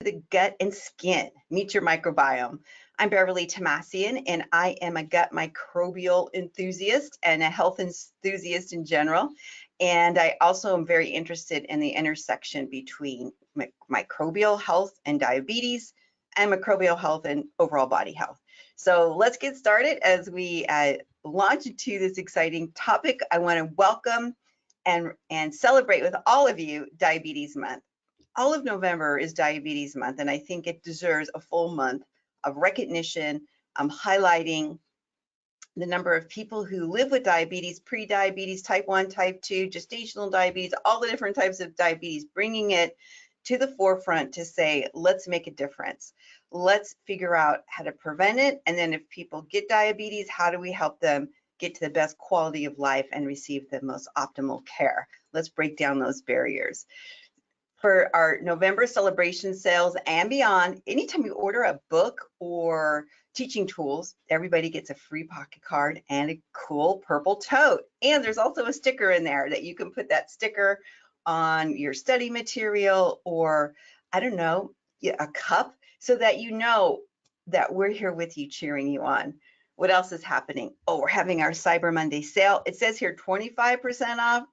The gut and skin. Meet your microbiome. I'm Beverly Thomassian, and I am a gut microbial enthusiast and a health enthusiast in general. And I also am very interested in the intersection between microbial health and diabetes, and microbial health and overall body health. So let's get started as we launch into this exciting topic. I want to welcome and celebrate with all of you Diabetes Month. All of November is Diabetes Month, and I think it deserves a full month of recognition, highlighting the number of people who live with diabetes, pre-diabetes, type 1, type 2, gestational diabetes, all the different types of diabetes, bringing it to the forefront to say, let's make a difference. Let's figure out how to prevent it. And then if people get diabetes, how do we help them get to the best quality of life and receive the most optimal care? Let's break down those barriers. For our November celebration sales and beyond, anytime you order a book or teaching tools, everybody gets a free pocket card and a cool purple tote. And there's also a sticker in there that you can put that sticker on your study material, or I don't know, a cup, so that you know that we're here with you, cheering you on. What else is happening? Oh, we're having our Cyber Monday sale. It says here 25% off.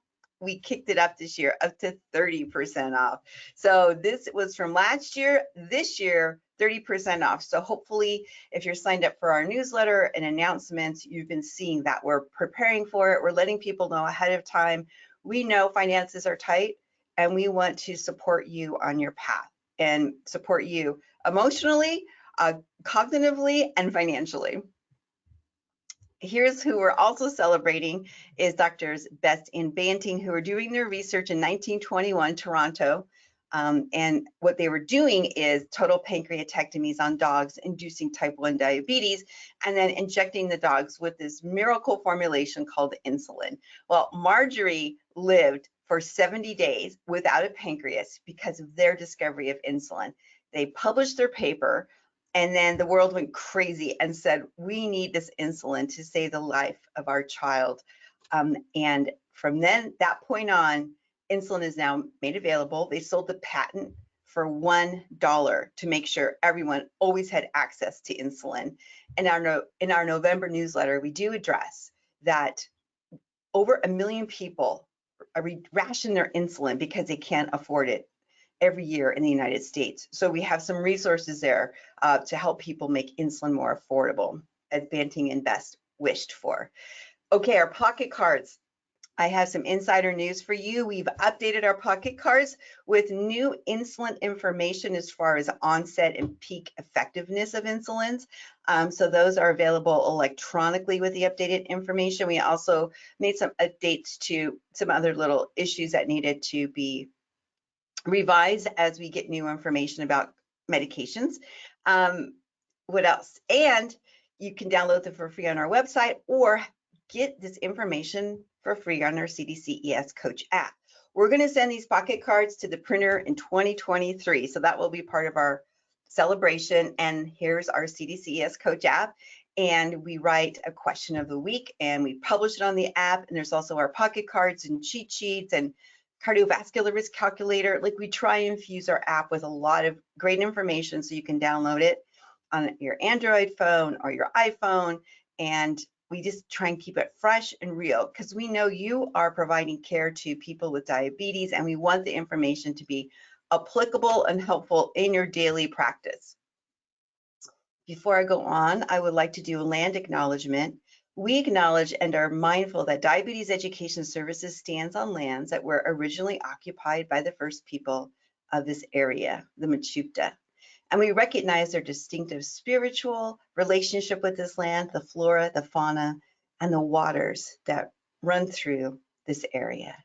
We kicked it up this year up to 30% off. So this was from last year. This year, 30% off. So hopefully, if you're signed up for our newsletter and announcements, you've been seeing that we're preparing for it. We're letting people know ahead of time. We know finances are tight, and we want to support you on your path and support you emotionally, cognitively, and financially. Here's who we're also celebrating is Doctors Best and Banting, who are doing their research in 1921, Toronto. And what they were doing is total pancreatectomies on dogs, inducing type 1 diabetes, and then injecting the dogs with this miracle formulation called insulin. Well, Marjorie lived for 70 days without a pancreas because of their discovery of insulin. They published their paper, and then the world went crazy and said, we need this insulin to save the life of our child. And from that point on, insulin is now made available. They sold the patent for $1 to make sure everyone always had access to insulin. And in our November newsletter, we do address that over 1 million people ration their insulin because they can't afford it every year in the United States. So we have some resources there to help people make insulin more affordable, as Banting and Best wished for. Okay, our pocket cards. I have some insider news for you. We've updated our pocket cards with new insulin information as far as onset and peak effectiveness of insulins. So those are available electronically with the updated information. We also made some updates to some other little issues that needed to be revise as we get new information about medications. What else? And you can download them for free on our website or get this information for free on our CDCES Coach app. We're going to send these pocket cards to the printer in 2023. So that will be part of our celebration. And here's our CDCES Coach app. And we write a question of the week and we publish it on the app. And there's also our pocket cards and cheat sheets and cardiovascular risk calculator. Like, we try and infuse our app with a lot of great information so you can download it on your Android phone or your iPhone. And we just try and keep it fresh and real because we know you are providing care to people with diabetes, and we want the information to be applicable and helpful in your daily practice. Before I go on, I would like to do a land acknowledgement. We acknowledge and are mindful that Diabetes Education Services stands on lands that were originally occupied by the first people of this area, the Mechoopda. And we recognize their distinctive spiritual relationship with this land, the flora, the fauna, and the waters that run through this area.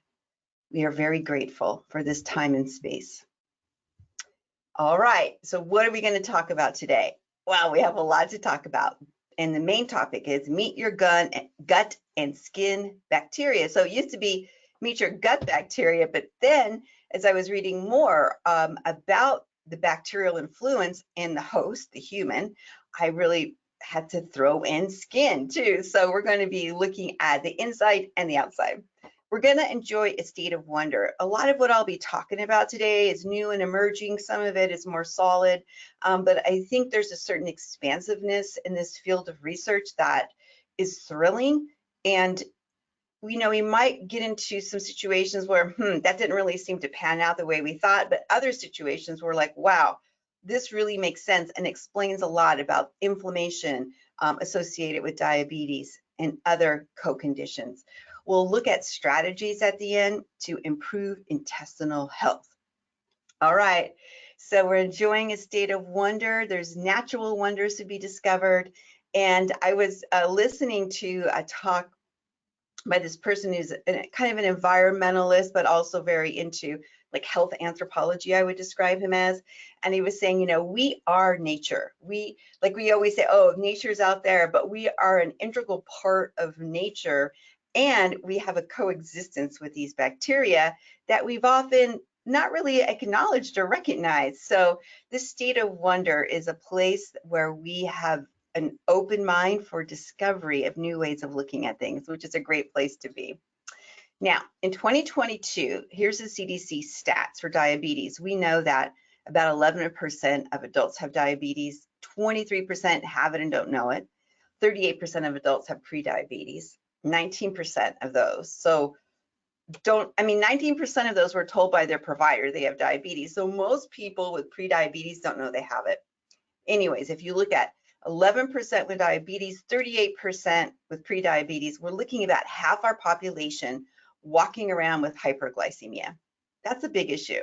We are very grateful for this time and space. All right, so what are we going to talk about today? Well, we have a lot to talk about. And the main topic is meet your gut and skin bacteria. So it used to be meet your gut bacteria, but then as I was reading more about the bacterial influence in the host, the human, I really had to throw in skin too. So we're going to be looking at the inside and the outside. we're going to enjoy a state of wonder. A lot of what I'll be talking about today is new and emerging. Some of it is more solid, but I think there's a certain expansiveness in this field of research that is thrilling. And we might get into some situations where, that didn't really seem to pan out the way we thought, but other situations were like, wow, this really makes sense and explains a lot about inflammation associated with diabetes and other co-conditions. We'll look at strategies at the end to improve intestinal health. All right, so we're enjoying a state of wonder. There's natural wonders to be discovered. And I was listening to a talk by this person who's kind of an environmentalist, but also very into like health anthropology, I would describe him as. And he was saying, we are nature. We always say, oh, nature's out there, but we are an integral part of nature. And we have a coexistence with these bacteria that we've often not really acknowledged or recognized. So this state of wonder is a place where we have an open mind for discovery of new ways of looking at things, which is a great place to be. Now, in 2022, here's the CDC stats for diabetes. We know that about 11% of adults have diabetes, 23% have it and don't know it, 38% of adults have prediabetes, 19% of those. So 19% of those were told by their provider they have diabetes. So most people with prediabetes don't know they have it. Anyways, if you look at 11% with diabetes, 38% with prediabetes, we're looking at about half our population walking around with hyperglycemia. That's a big issue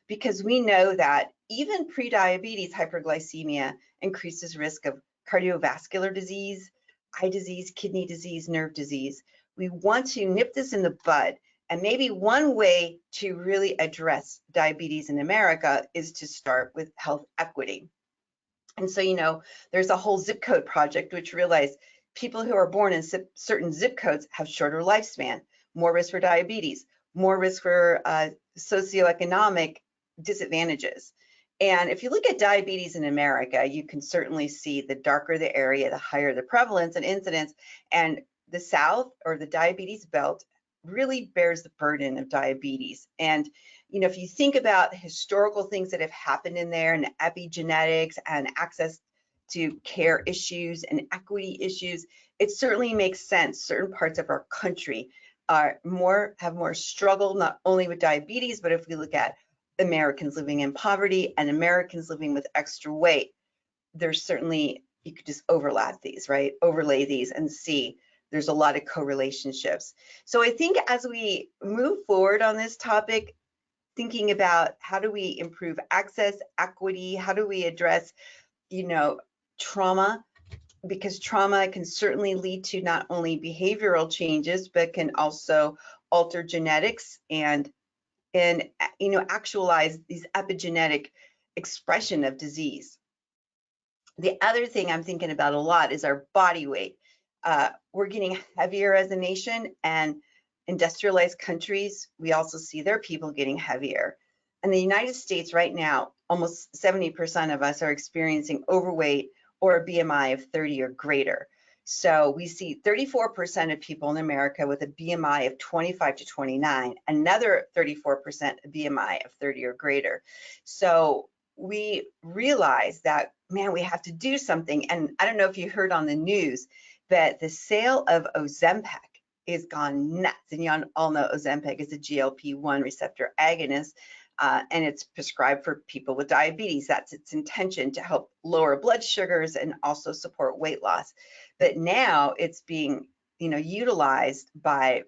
because we know that even prediabetes hyperglycemia increases risk of cardiovascular disease, eye disease, kidney disease, nerve disease. We want to nip this in the bud. And maybe one way to really address diabetes in America is to start with health equity. And so, there's a whole zip code project which realized people who are born in certain zip codes have shorter lifespan, more risk for diabetes, more risk for socioeconomic disadvantages. And if you look at diabetes in America, you can certainly see the darker the area, the higher the prevalence and incidence. And the South, or the diabetes belt, really bears the burden of diabetes. And if you think about historical things that have happened in there, and epigenetics and access to care issues and equity issues, it certainly makes sense. Certain parts of our country have more struggle, not only with diabetes, but if we look at Americans living in poverty and Americans living with extra weight, there's certainly, you could just overlap these, right? Overlay these and see there's a lot of co-relationships. So I think as we move forward on this topic, thinking about how do we improve access, equity, how do we address, trauma, because trauma can certainly lead to not only behavioral changes, but can also alter genetics and actualize these epigenetic expression of disease. The other thing I'm thinking about a lot is our body weight. We're getting heavier as a nation, and industrialized countries, we also see their people getting heavier. In the United States right now, almost 70% of us are experiencing overweight or a BMI of 30 or greater. So we see 34% of people in America with a BMI of 25 to 29, another 34% a BMI of 30 or greater. So we realize that, man, we have to do something. And I don't know if you heard on the news that the sale of Ozempic is gone nuts. And you all know Ozempic is a GLP-1 receptor agonist, and it's prescribed for people with diabetes. That's its intention, to help lower blood sugars and also support weight loss. But now it's being, utilized by,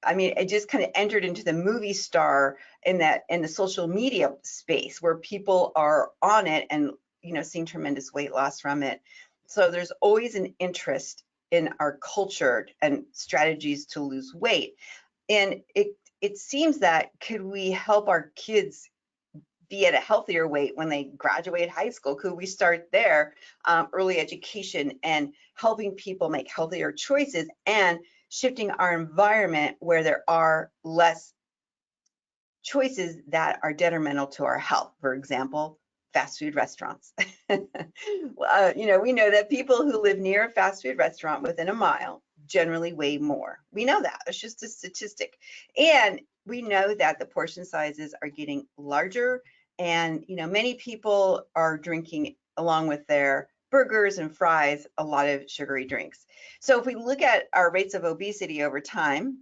it just kind of entered into the movie star in the social media space where people are on it and, seeing tremendous weight loss from it. So there's always an interest in our culture and strategies to lose weight. And it seems that, could we help our kids be at a healthier weight when they graduate high school? Could we start there, early education, and helping people make healthier choices and shifting our environment where there are less choices that are detrimental to our health? For example, fast food restaurants. We know that people who live near a fast food restaurant within a mile generally weigh more. We know that. It's just a statistic. And we know that the portion sizes are getting larger, and many people are drinking, along with their burgers and fries, a lot of sugary drinks. So if we look at our rates of obesity over time,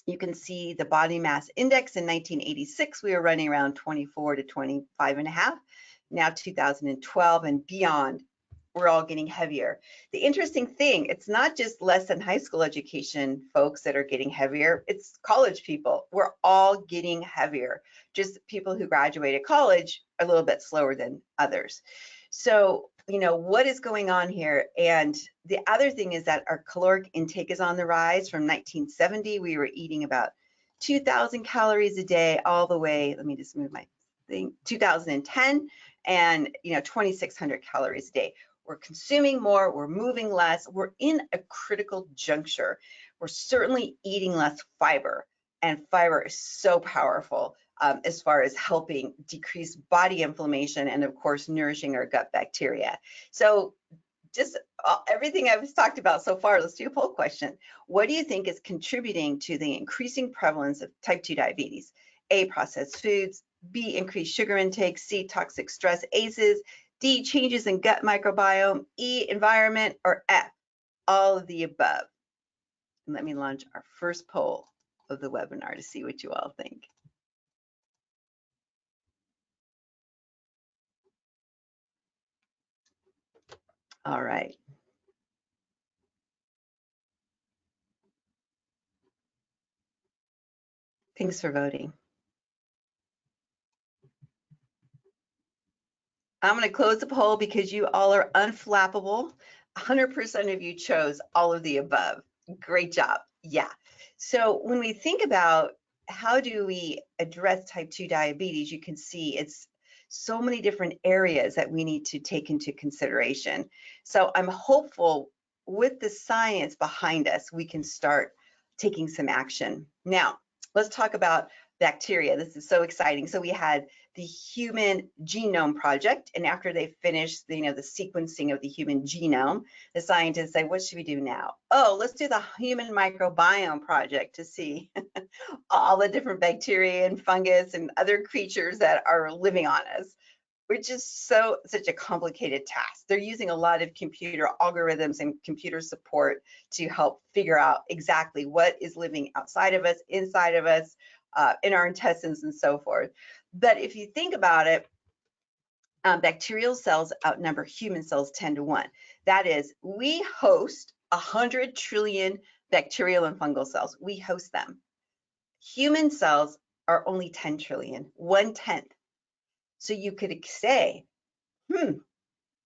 you can see the body mass index in 1986, we were running around 24 to 25.5. Now 2012 and beyond, we're all getting heavier. The interesting thing, it's not just less than high school education folks that are getting heavier, it's college people. We're all getting heavier. Just people who graduated college a little bit slower than others. So, what is going on here? And the other thing is that our caloric intake is on the rise. From 1970, we were eating about 2,000 calories a day all the way, let me just move my thing, 2010, and 2,600 calories a day. We're consuming more, we're moving less, we're in a critical juncture. We're certainly eating less fiber, and fiber is so powerful as far as helping decrease body inflammation and, of course, nourishing our gut bacteria. So just everything I've talked about so far, let's do a poll question. What do you think is contributing to the increasing prevalence of type 2 diabetes? A, processed foods, B, increased sugar intake, C, toxic stress, ACEs, D, changes in gut microbiome, E, environment, or F, all of the above. And let me launch our first poll of the webinar to see what you all think. All right. Thanks for voting. I'm going to close the poll because you all are unflappable. 100% of you chose all of the above. Great job. Yeah. So when we think about how do we address type 2 diabetes, you can see it's so many different areas that we need to take into consideration. So I'm hopeful with the science behind us, we can start taking some action. Now, let's talk about bacteria. This is so exciting. So we had the Human Genome Project, and after they finished the sequencing of the human genome, the scientists say, what should we do now? Oh, let's do the Human Microbiome Project to see all the different bacteria and fungus and other creatures that are living on us, which is such a complicated task. They're using a lot of computer algorithms and computer support to help figure out exactly what is living outside of us, inside of us, in our intestines and so forth. But if you think about it, bacterial cells outnumber human cells 10 to 1. That is, we host 100 trillion bacterial and fungal cells. We host them. Human cells are only 10 trillion, 1/10. So you could say,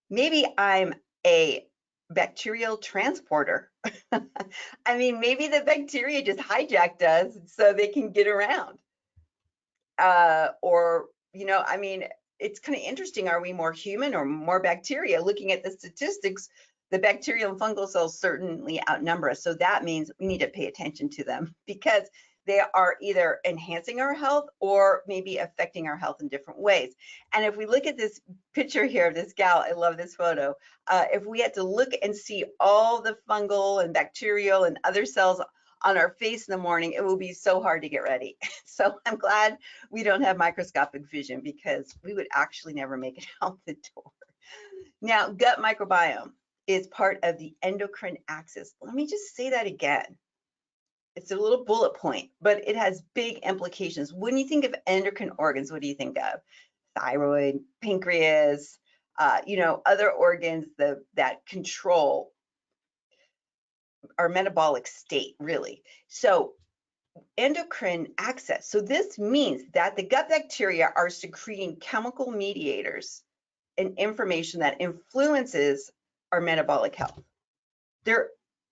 maybe I'm a bacterial transporter. I mean, maybe the bacteria just hijacked us so they can get around. I mean, it's kind of interesting. Are we more human or more bacteria? Looking at the statistics, the bacterial and fungal cells certainly outnumber us. So that means we need to pay attention to them because they are either enhancing our health or maybe affecting our health in different ways. And if we look at this picture here of this gal, I love this photo. If we had to look and see all the fungal and bacterial and other cells on our face in the morning, it will be so hard to get ready. So I'm glad we don't have microscopic vision because we would actually never make it out the door. Now, gut microbiome is part of the endocrine axis. Let me just say that again. It's a little bullet point, but it has big implications. When you think of endocrine organs, what do you think of? Thyroid, pancreas, other organs that control our metabolic state, really. So endocrine axis. So this means that the gut bacteria are secreting chemical mediators and information that influences our metabolic health. They're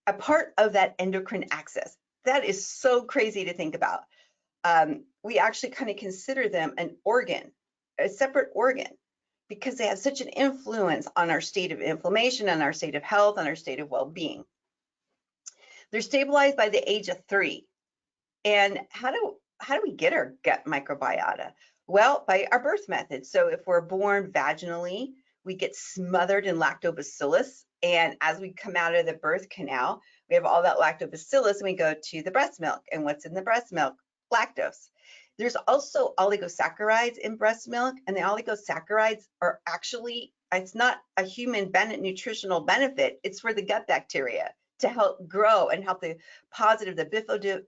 a part of that endocrine axis. That is so crazy to think about. We actually kind of consider them an organ, a separate organ, because they have such an influence on our state of inflammation, on our state of health, on our state of well-being. They're stabilized by the age of 3. And how do we get our gut microbiota? Well, by our birth method. So if we're born vaginally, we get smothered in lactobacillus. And as we come out of the birth canal, We have all that lactobacillus, and we go to the breast milk. And what's in the breast milk? Lactose. There's also oligosaccharides in breast milk, and the oligosaccharides are actually, it's not a human nutritional benefit, it's for the gut bacteria to help grow and help the positive, the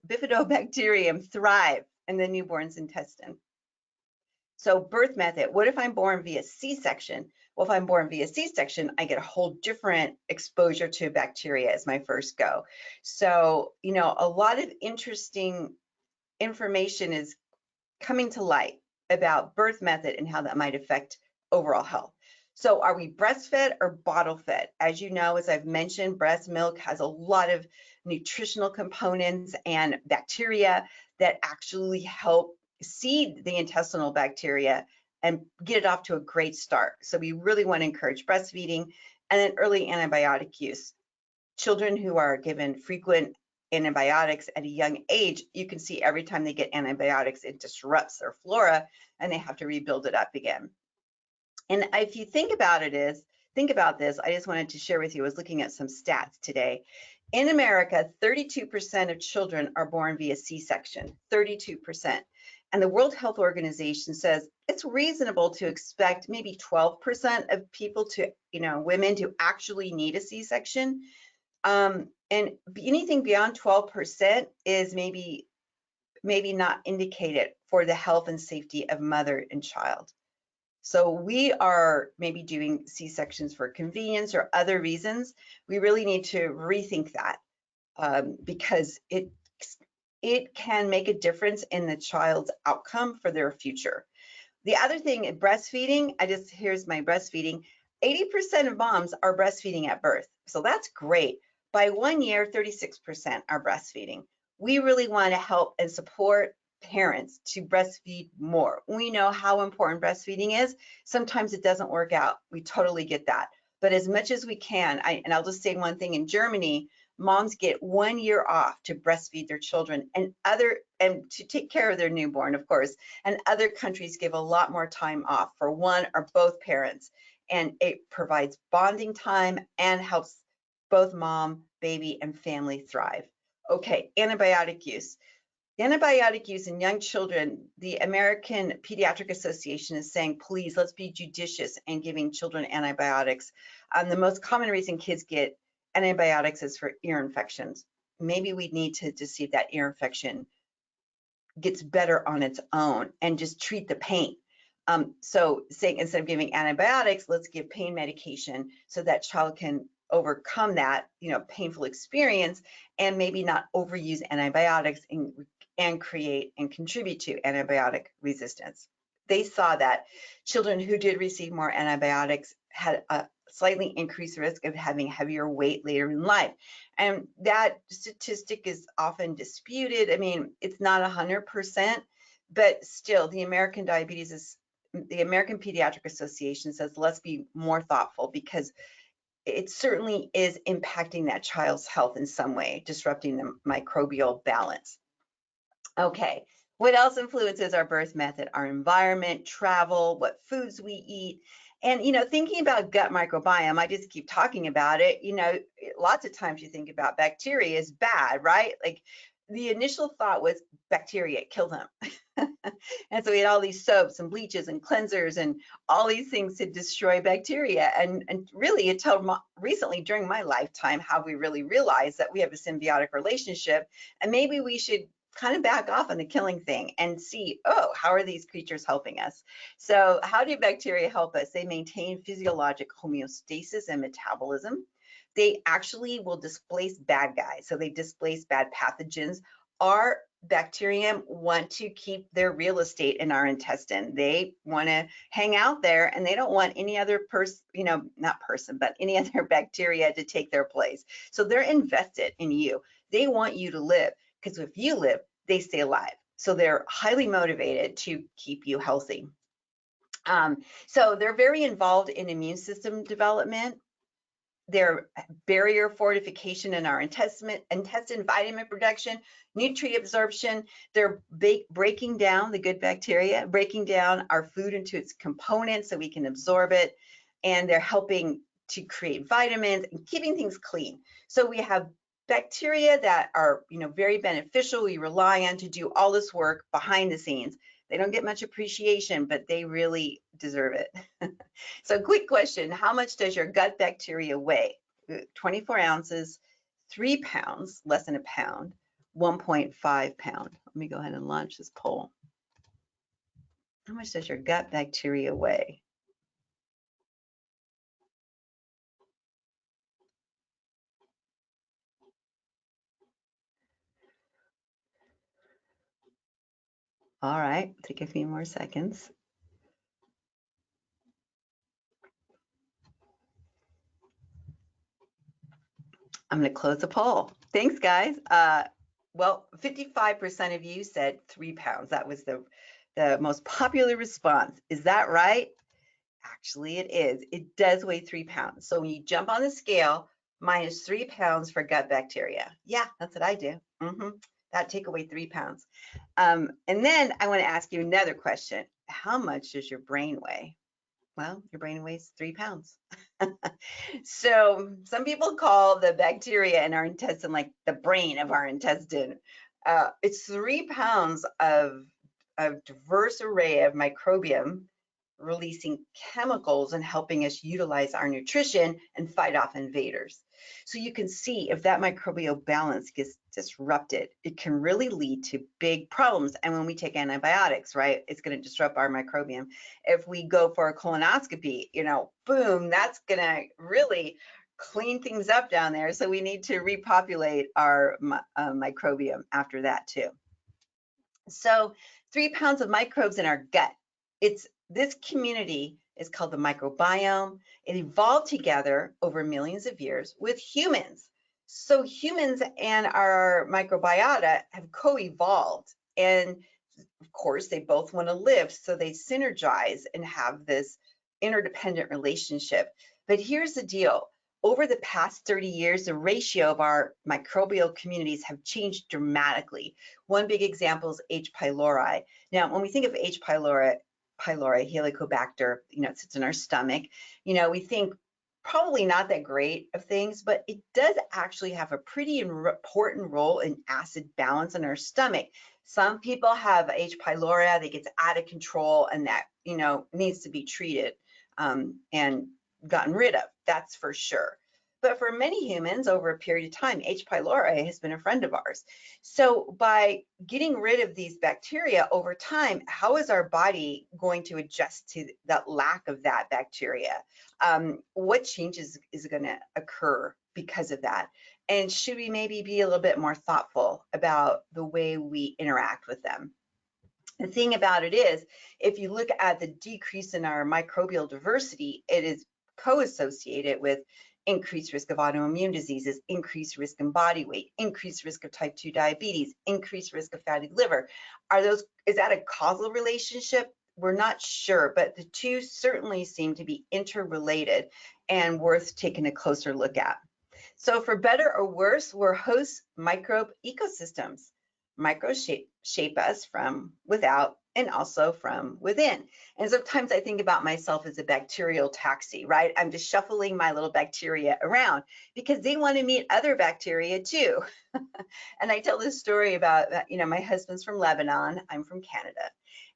bifidobacterium thrive in the newborn's intestine. So birth method, what if I'm born via C-section? Well, if I'm born via C-section, I get a whole different exposure to bacteria as my first go. So, you know, a lot of interesting information is coming to light about birth method and how that might affect overall health. So are we breastfed or bottle fed? As you know, as I've mentioned, breast milk has a lot of nutritional components and bacteria that actually help seed the intestinal bacteria and get it off to a great start. So we really want to encourage breastfeeding and then early antibiotic use. Children who are given frequent antibiotics at a young age, you can see every time they get antibiotics, it disrupts their flora and they have to rebuild it up again. And if you think about this, I just wanted to share with you, I was looking at some stats today. In America, 32% of children are born via C-section, 32%. And the World Health Organization says it's reasonable to expect maybe 12% of people to, you know, women to actually need a C-section. And anything beyond 12% is maybe not indicated for the health and safety of mother and child. So we are maybe doing C-sections for convenience or other reasons. We really need to rethink that because it can make a difference in the child's outcome for their future. The other thing, breastfeeding, here's my breastfeeding. 80% of moms are breastfeeding at birth. So that's great. By 1 year, 36% are breastfeeding. We really want to help and support parents to breastfeed more. We know how important breastfeeding is. Sometimes it doesn't work out. We totally get that. But as much as we can, and I'll just say one thing, in Germany, moms get 1 year off to breastfeed their children and to take care of their newborn, of course. And other countries give a lot more time off for one or both parents. And it provides bonding time and helps both mom, baby, and family thrive. Okay, antibiotic use. Antibiotic use in young children, the American Pediatric Association is saying, please, let's be judicious in giving children antibiotics. The most common reason kids get antibiotics is for ear infections. Maybe we need to see if that ear infection gets better on its own and just treat the pain. So saying instead of giving antibiotics, let's give pain medication so that child can overcome that, you know, painful experience and maybe not overuse antibiotics and create and contribute to antibiotic resistance. They saw that children who did receive more antibiotics had a slightly increased risk of having heavier weight later in life. And that statistic is often disputed. I mean, it's not 100%, but still the American Pediatric Association says, let's be more thoughtful because it certainly is impacting that child's health in some way, disrupting the microbial balance. Okay, what else influences our birth method? Our environment, travel, what foods we eat. And, you know, thinking about gut microbiome, I just keep talking about it. You know, lots of times you think about bacteria is bad, right? Like the initial thought was bacteria, kill them. And so we had all these soaps and bleaches and cleansers and all these things to destroy bacteria. And really until recently during my lifetime, have we really realized that we have a symbiotic relationship and maybe we should kind of back off on the killing thing and see, oh, how are these creatures helping us? So how do bacteria help us? They maintain physiologic homeostasis and metabolism. They actually will displace bad guys. So they displace bad pathogens. Our bacterium want to keep their real estate in our intestine. They want to hang out there and they don't want any other person, you know, not person, but any other bacteria to take their place. So they're invested in you. They want you to live because if you live, they stay alive. So they're highly motivated to keep you healthy. So they're very involved in immune system development. Their barrier fortification in our intestine, vitamin production, nutrient absorption. They're breaking down the good bacteria, breaking down our food into its components so we can absorb it. And they're helping to create vitamins and keeping things clean. So we have bacteria that are, very beneficial, we rely on to do all this work behind the scenes. They don't get much appreciation, but they really deserve it. So quick question, how much does your gut bacteria weigh? 24 ounces, 3 pounds, less than a pound, 1.5 pound. Let me go ahead and launch this poll. How much does your gut bacteria weigh? All right, take a few more seconds. I'm going to close the poll. Thanks, guys. Well, 55% of you said 3 pounds. That was the most popular response. Is that right? Actually, it is. It does weigh 3 pounds. So when you jump on the scale, minus 3 pounds for gut bacteria. Yeah, that's what I do. That take away 3 pounds. And then I want to ask you another question. How much does your brain weigh? Well, your brain weighs 3 pounds. So some people call the bacteria in our intestine like the brain of our intestine. It's 3 pounds of a diverse array of microbiome releasing chemicals and helping us utilize our nutrition and fight off invaders. So you can see if that microbial balance gets disrupted, it can really lead to big problems. And when we take antibiotics, right, it's going to disrupt our microbiome. If we go for a colonoscopy, boom, that's going to really clean things up down there. So we need to repopulate our microbiome after that too. So 3 pounds of microbes in our gut. This community is called the microbiome. It evolved together over millions of years with humans. So humans and our microbiota have co-evolved. And of course, they both want to live, so they synergize and have this interdependent relationship. But here's the deal. Over the past 30 years, the ratio of our microbial communities have changed dramatically. One big example is H. pylori. Now, when we think of H. pylori, Helicobacter, it sits in our stomach, we think probably not that great of things, but it does actually have a pretty important role in acid balance in our stomach. Some people have H. pylori that gets out of control and that, needs to be treated and gotten rid of, that's for sure. But for many humans over a period of time, H. pylori has been a friend of ours. So by getting rid of these bacteria over time, how is our body going to adjust to that lack of that bacteria? What changes is going to occur because of that? And should we maybe be a little bit more thoughtful about the way we interact with them? The thing about it is, if you look at the decrease in our microbial diversity, it is co-associated with increased risk of autoimmune diseases, increased risk in body weight, increased risk of type 2 diabetes, increased risk of fatty liver. Is that a causal relationship? We're not sure, but the two certainly seem to be interrelated and worth taking a closer look at. So for better or worse, we're host microbe ecosystems. Microbes shape us from without and also from within. And sometimes I think about myself as a bacterial taxi, right? I'm just shuffling my little bacteria around because they want to meet other bacteria too. And I tell this story about, my husband's from Lebanon, I'm from Canada,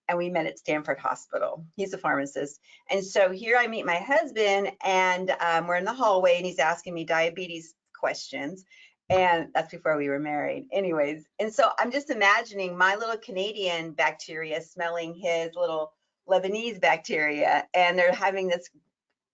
and we met at Stanford Hospital. He's a pharmacist. And so here I meet my husband and we're in the hallway and he's asking me diabetes questions. And that's before we were married anyways. And so I'm just imagining my little Canadian bacteria smelling his little Lebanese bacteria, and they're having this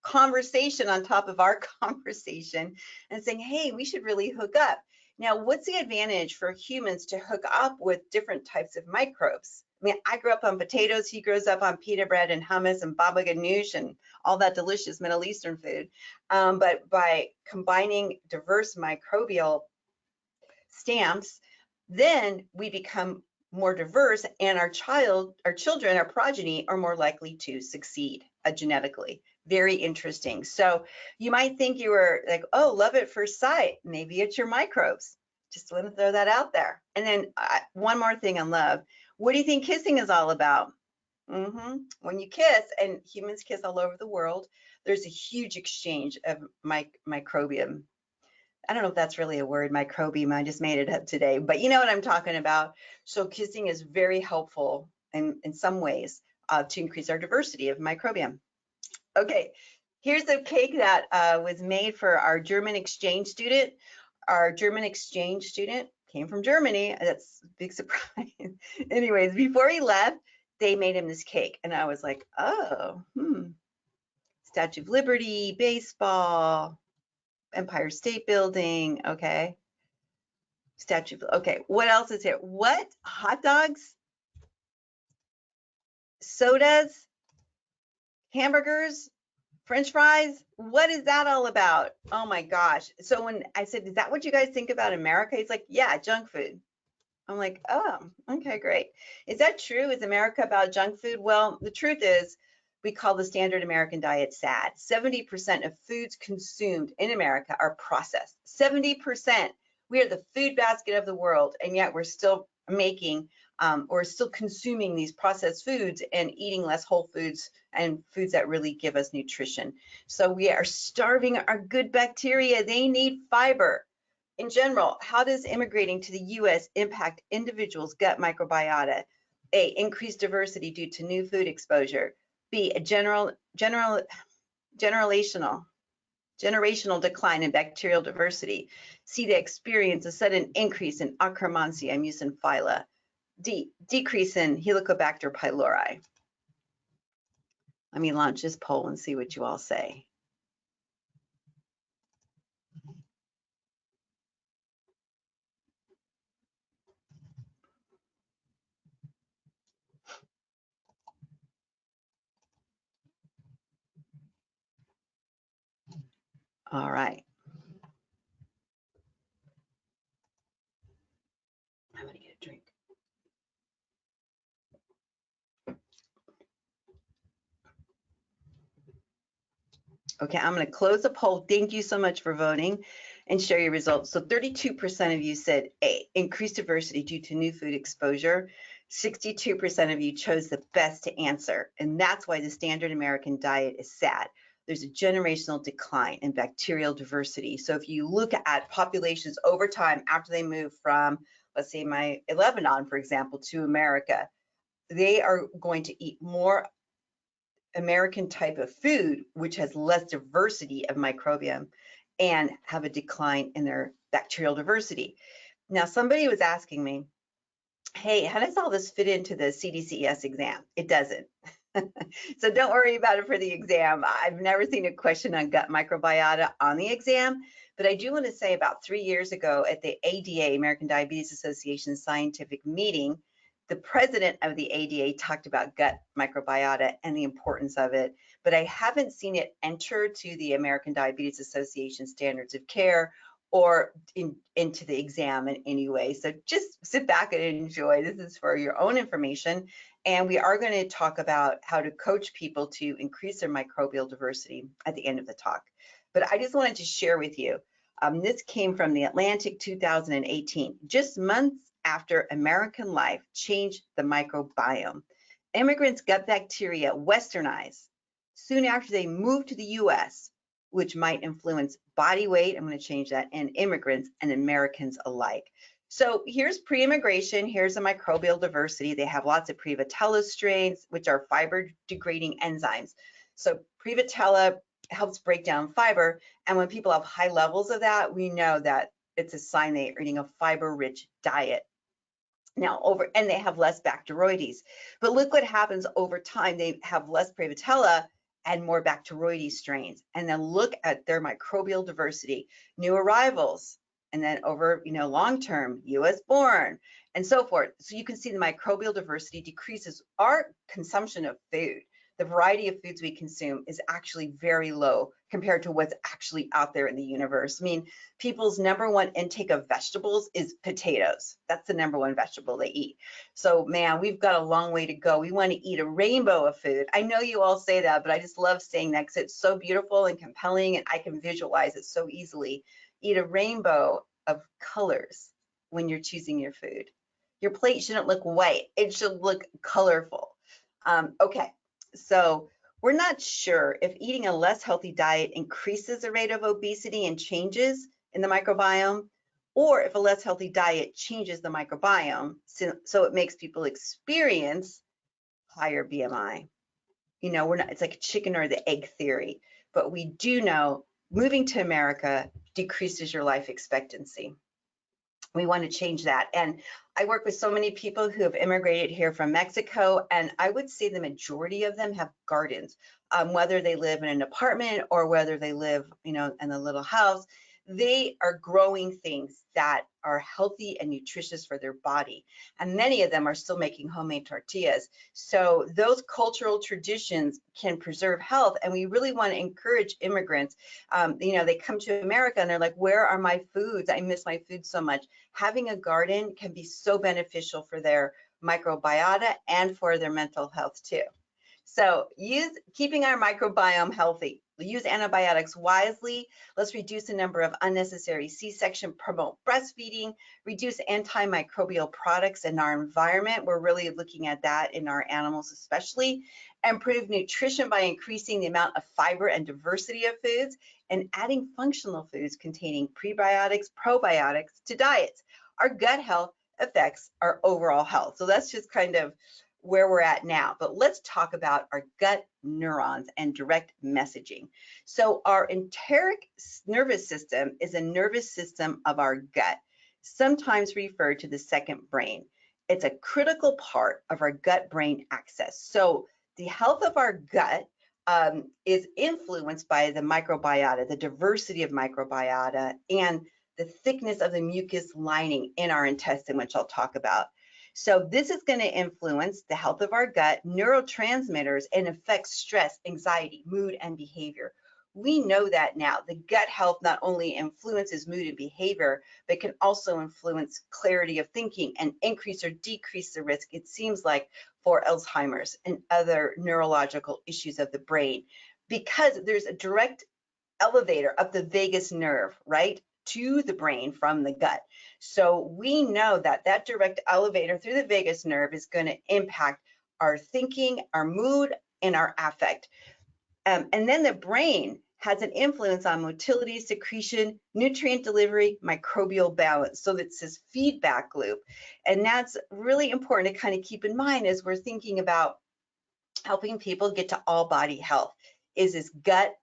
conversation on top of our conversation and saying, hey, we should really hook up. Now, what's the advantage for humans to hook up with different types of microbes? I mean, I grew up on potatoes, he grows up on pita bread and hummus and baba ganoush and all that delicious Middle Eastern food. But by combining diverse microbial stamps, then we become more diverse and our children, our progeny are more likely to succeed genetically. Very interesting. So you might think you were like, oh, love at first sight. Maybe it's your microbes. Just want to throw that out there. And then one more thing on love. What do you think kissing is all about? When you kiss, and humans kiss all over the world, there's a huge exchange of microbiome I don't know if that's really a word, microbiome, I just made it up today, but you know what I'm talking about. So kissing is very helpful in some ways to increase our diversity of microbiome. Okay, here's a cake that was made for our German exchange student. Our German exchange student came from Germany. That's a big surprise. Anyways, before he left, they made him this cake. And I was like, oh, Statue of Liberty, baseball, Empire State Building. Okay. Okay, what else is here? What? Hot dogs? Sodas? Hamburgers? French fries? What is that all about? Oh my gosh. So when I said, is that what you guys think about America? He's like, yeah, junk food. I'm like, oh, okay, great. Is that true? Is America about junk food? Well, the truth is, we call the standard American diet SAD. 70% of foods consumed in America are processed. 70%. We are the food basket of the world, and yet we're still making or still consuming these processed foods and eating less whole foods and foods that really give us nutrition. So we are starving our good bacteria. They need fiber. In general, how does immigrating to the U.S. impact individuals' gut microbiota? A, increased diversity due to new food exposure. B, a generational decline in bacterial diversity. C, they experience a sudden increase in Ocromancy, I'm using phyla. D, decrease in Helicobacter pylori. Let me launch this poll and see what you all say. All right. I'm gonna get a drink. Okay, I'm going to close the poll. Thank you so much for voting and share your results. So 32% of you said A, increased diversity due to new food exposure. 62% of you chose the best to answer, and that's why the standard American diet is SAD. There's a generational decline in bacterial diversity. So if you look at populations over time after they move from, let's say, Lebanon, for example, to America, they are going to eat more American type of food, which has less diversity of microbiome, and have a decline in their bacterial diversity. Now, somebody was asking me, hey, how does all this fit into the CDCES exam? It doesn't. So don't worry about it for the exam. I've never seen a question on gut microbiota on the exam, but I do want to say about 3 years ago at the ADA, American Diabetes Association scientific meeting, the president of the ADA talked about gut microbiota and the importance of it, but I haven't seen it enter to the American Diabetes Association standards of care or into the exam in any way. So just sit back and enjoy. This is for your own information. And we are going to talk about how to coach people to increase their microbial diversity at the end of the talk. But I just wanted to share with you, this came from the Atlantic 2018, just months after American life changed the microbiome. Immigrants' gut bacteria westernized soon after they moved to the US, which might influence body weight, I'm going to change that, and immigrants and Americans alike. So here's pre-immigration, here's the microbial diversity. They have lots of Prevotella strains, which are fiber-degrading enzymes. So Prevotella helps break down fiber, and when people have high levels of that, we know that it's a sign they are eating a fiber-rich diet. Now, and they have less Bacteroides. But look what happens over time. They have less Prevotella and more Bacteroides strains. And then look at their microbial diversity, new arrivals, and then over, long-term, US born, and so forth. So you can see the microbial diversity decreases. Our consumption of food, the variety of foods we consume, is actually very low compared to what's actually out there in the universe. I mean, people's #1 intake of vegetables is potatoes. That's the #1 vegetable they eat. So man, we've got a long way to go. We want to eat a rainbow of food. I know you all say that, but I just love saying that because it's so beautiful and compelling, and I can visualize it so easily. Eat a rainbow of colors when you're choosing your food. Your plate shouldn't look white. It should look colorful. Okay, so we're not sure if eating a less healthy diet increases the rate of obesity and changes in the microbiome, or if a less healthy diet changes the microbiome, so it makes people experience higher BMI. You know, it's like a chicken or the egg theory, but we do know moving to America decreases your life expectancy. We want to change that. And I work with so many people who have immigrated here from Mexico, and I would say the majority of them have gardens, whether they live in an apartment or whether they live, you know, in a little house. They are growing things that are healthy and nutritious for their body. And many of them are still making homemade tortillas. So those cultural traditions can preserve health. And we really want to encourage immigrants. You know, they come to America and they're like, where are my foods? I miss my food so much. Having a garden can be so beneficial for their microbiota and for their mental health too. So keeping our microbiome healthy. Use antibiotics wisely. Let's reduce the number of unnecessary C-section, promote breastfeeding, reduce antimicrobial products in our environment. We're really looking at that in our animals especially. Improve nutrition by increasing the amount of fiber and diversity of foods, and adding functional foods containing prebiotics, probiotics to diets. Our gut health affects our overall health. So that's just kind of where we're at now, but let's talk about our gut neurons and direct messaging. So our enteric nervous system is a nervous system of our gut, sometimes referred to the second brain. It's a critical part of our gut-brain axis. So the health of our gut is influenced by the microbiota, the diversity of microbiota, and the thickness of the mucus lining in our intestine, which I'll talk about. So this is going to influence the health of our gut, neurotransmitters, and affect stress, anxiety, mood, and behavior. We know that now. The gut health not only influences mood and behavior, but can also influence clarity of thinking and increase or decrease the risk, it seems like, for Alzheimer's and other neurological issues of the brain, because there's a direct elevator up the vagus nerve, right, to the brain from the gut. So we know that that direct elevator through the vagus nerve is going to impact our thinking, our mood, and our affect. And then the brain has an influence on motility, secretion, nutrient delivery, microbial balance. So it's this feedback loop. And that's really important to kind of keep in mind as we're thinking about helping people get to all body health, is this gut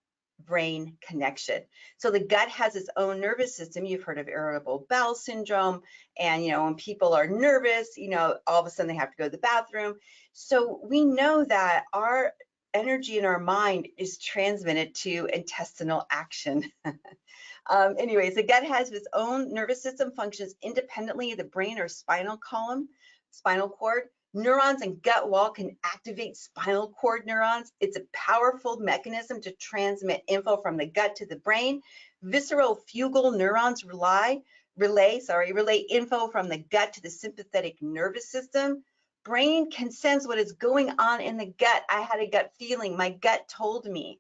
brain connection. So the gut has its own nervous system. You've heard of irritable bowel syndrome, and you know, when people are nervous, you know, all of a sudden they have to go to the bathroom. So we know that our energy in our mind is transmitted to intestinal action. Anyways, the gut has its own nervous system, functions independently of the brain or spinal cord. Neurons and gut wall can activate spinal cord neurons. It's a powerful mechanism to transmit info from the gut to the brain. Visceral fugal neurons relay info from the gut to the sympathetic nervous system. Brain can sense what is going on in the gut. I had a gut feeling. My gut told me.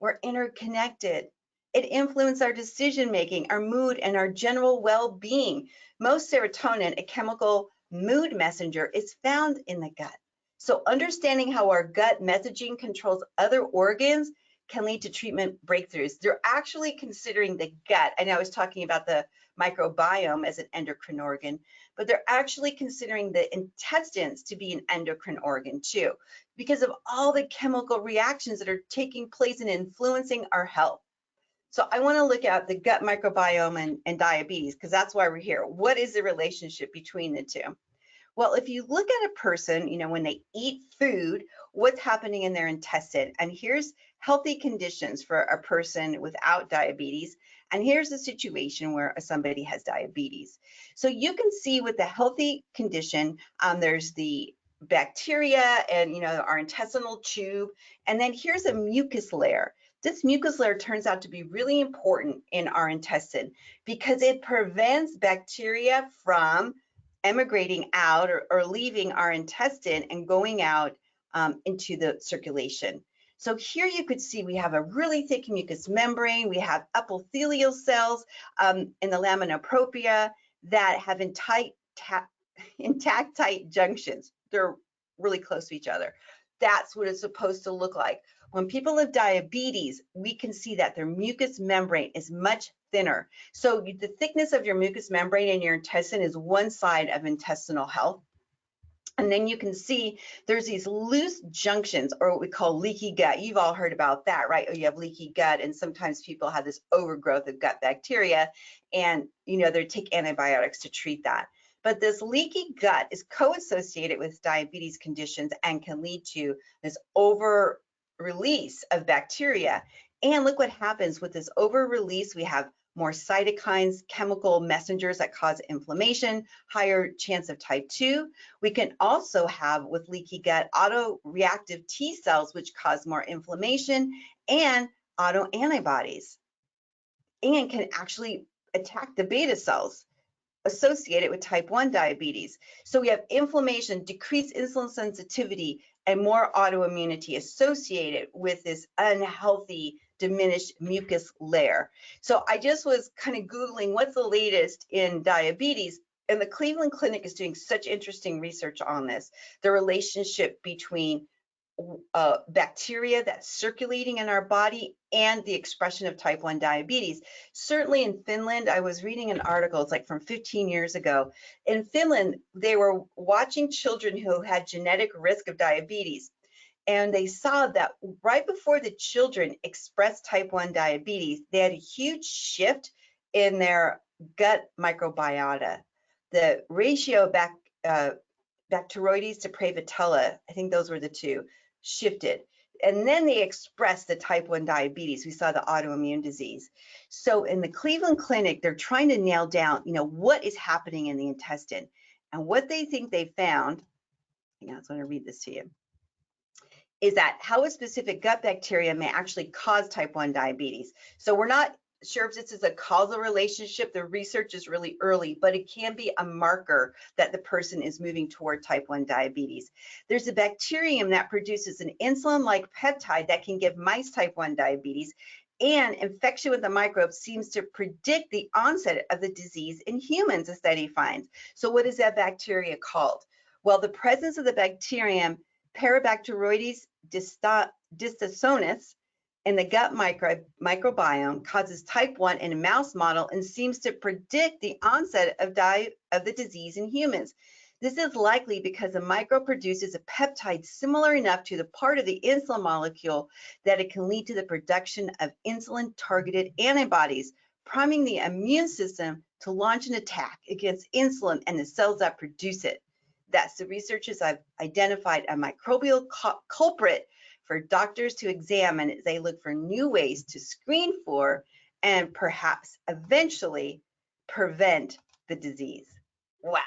We're interconnected. It influences our decision making, our mood, and our general well-being. Most serotonin, a chemical mood messenger, is found in the gut. So understanding how our gut messaging controls other organs can lead to treatment breakthroughs. They're actually considering the gut, and I was talking about the microbiome as an endocrine organ, but they're actually considering the intestines to be an endocrine organ too, because of all the chemical reactions that are taking place and influencing our health. So I want to look at the gut microbiome and diabetes, because that's why we're here. What is the relationship between the two? Well, if you look at a person, you know, when they eat food, what's happening in their intestine? And here's healthy conditions for a person without diabetes. And here's the situation where somebody has diabetes. So you can see with the healthy condition, there's the bacteria and, you know, our intestinal tube. And then here's a mucus layer. This mucus layer turns out to be really important in our intestine because it prevents bacteria from emigrating out or leaving our intestine and going out into the circulation. So here you could see we have a really thick mucous membrane. We have epithelial cells in the lamina propria that have intact tight junctions. They're really close to each other. That's what it's supposed to look like. When people have diabetes, we can see that their mucous membrane is much thinner. So the thickness of your mucous membrane in your intestine is one side of intestinal health. And then you can see there's these loose junctions, or what we call leaky gut. You've all heard about that, right? Or you have leaky gut, and sometimes people have this overgrowth of gut bacteria, and they take antibiotics to treat that. But this leaky gut is co-associated with diabetes conditions and can lead to this over release of bacteria. And look what happens with this over release. We have more cytokines, chemical messengers that cause inflammation, higher chance of type 2. We can also have, with leaky gut, autoreactive T cells, which cause more inflammation, and autoantibodies, and can actually attack the beta cells associated with type 1 diabetes. So we have inflammation, decreased insulin sensitivity, and more autoimmunity associated with this unhealthy, diminished mucus layer. So I just was kind of Googling what's the latest in diabetes, and the Cleveland Clinic is doing such interesting research on this, the relationship between bacteria that's circulating in our body and the expression of type 1 diabetes. Certainly in Finland, I was reading an article, it's like from 15 years ago. In Finland, they were watching children who had genetic risk of diabetes, and they saw that right before the children expressed type 1 diabetes, they had a huge shift in their gut microbiota. The ratio of Bacteroides to Prevotella, I think those were the two, shifted. And then they expressed the type 1 diabetes. We saw the autoimmune disease. So in the Cleveland Clinic, they're trying to nail down, what is happening in the intestine. And what they think they found, I just want to read this to you, is that how a specific gut bacteria may actually cause type 1 diabetes. So we're not sure if this is a causal relationship. The research is really early, but it can be a marker that the person is moving toward type 1 diabetes. There's a bacterium that produces an insulin-like peptide that can give mice type 1 diabetes, and infection with the microbe seems to predict the onset of the disease in humans, a study finds. So what is that bacteria called? Well, the presence of the bacterium Parabacteroides distasonis in the gut microbiome causes type 1 in a mouse model and seems to predict the onset of the disease in humans. This is likely because the microbe produces a peptide similar enough to the part of the insulin molecule that it can lead to the production of insulin-targeted antibodies, priming the immune system to launch an attack against insulin and the cells that produce it. Thus, the researchers have identified a microbial culprit for doctors to examine as they look for new ways to screen for and perhaps eventually prevent the disease. Wow,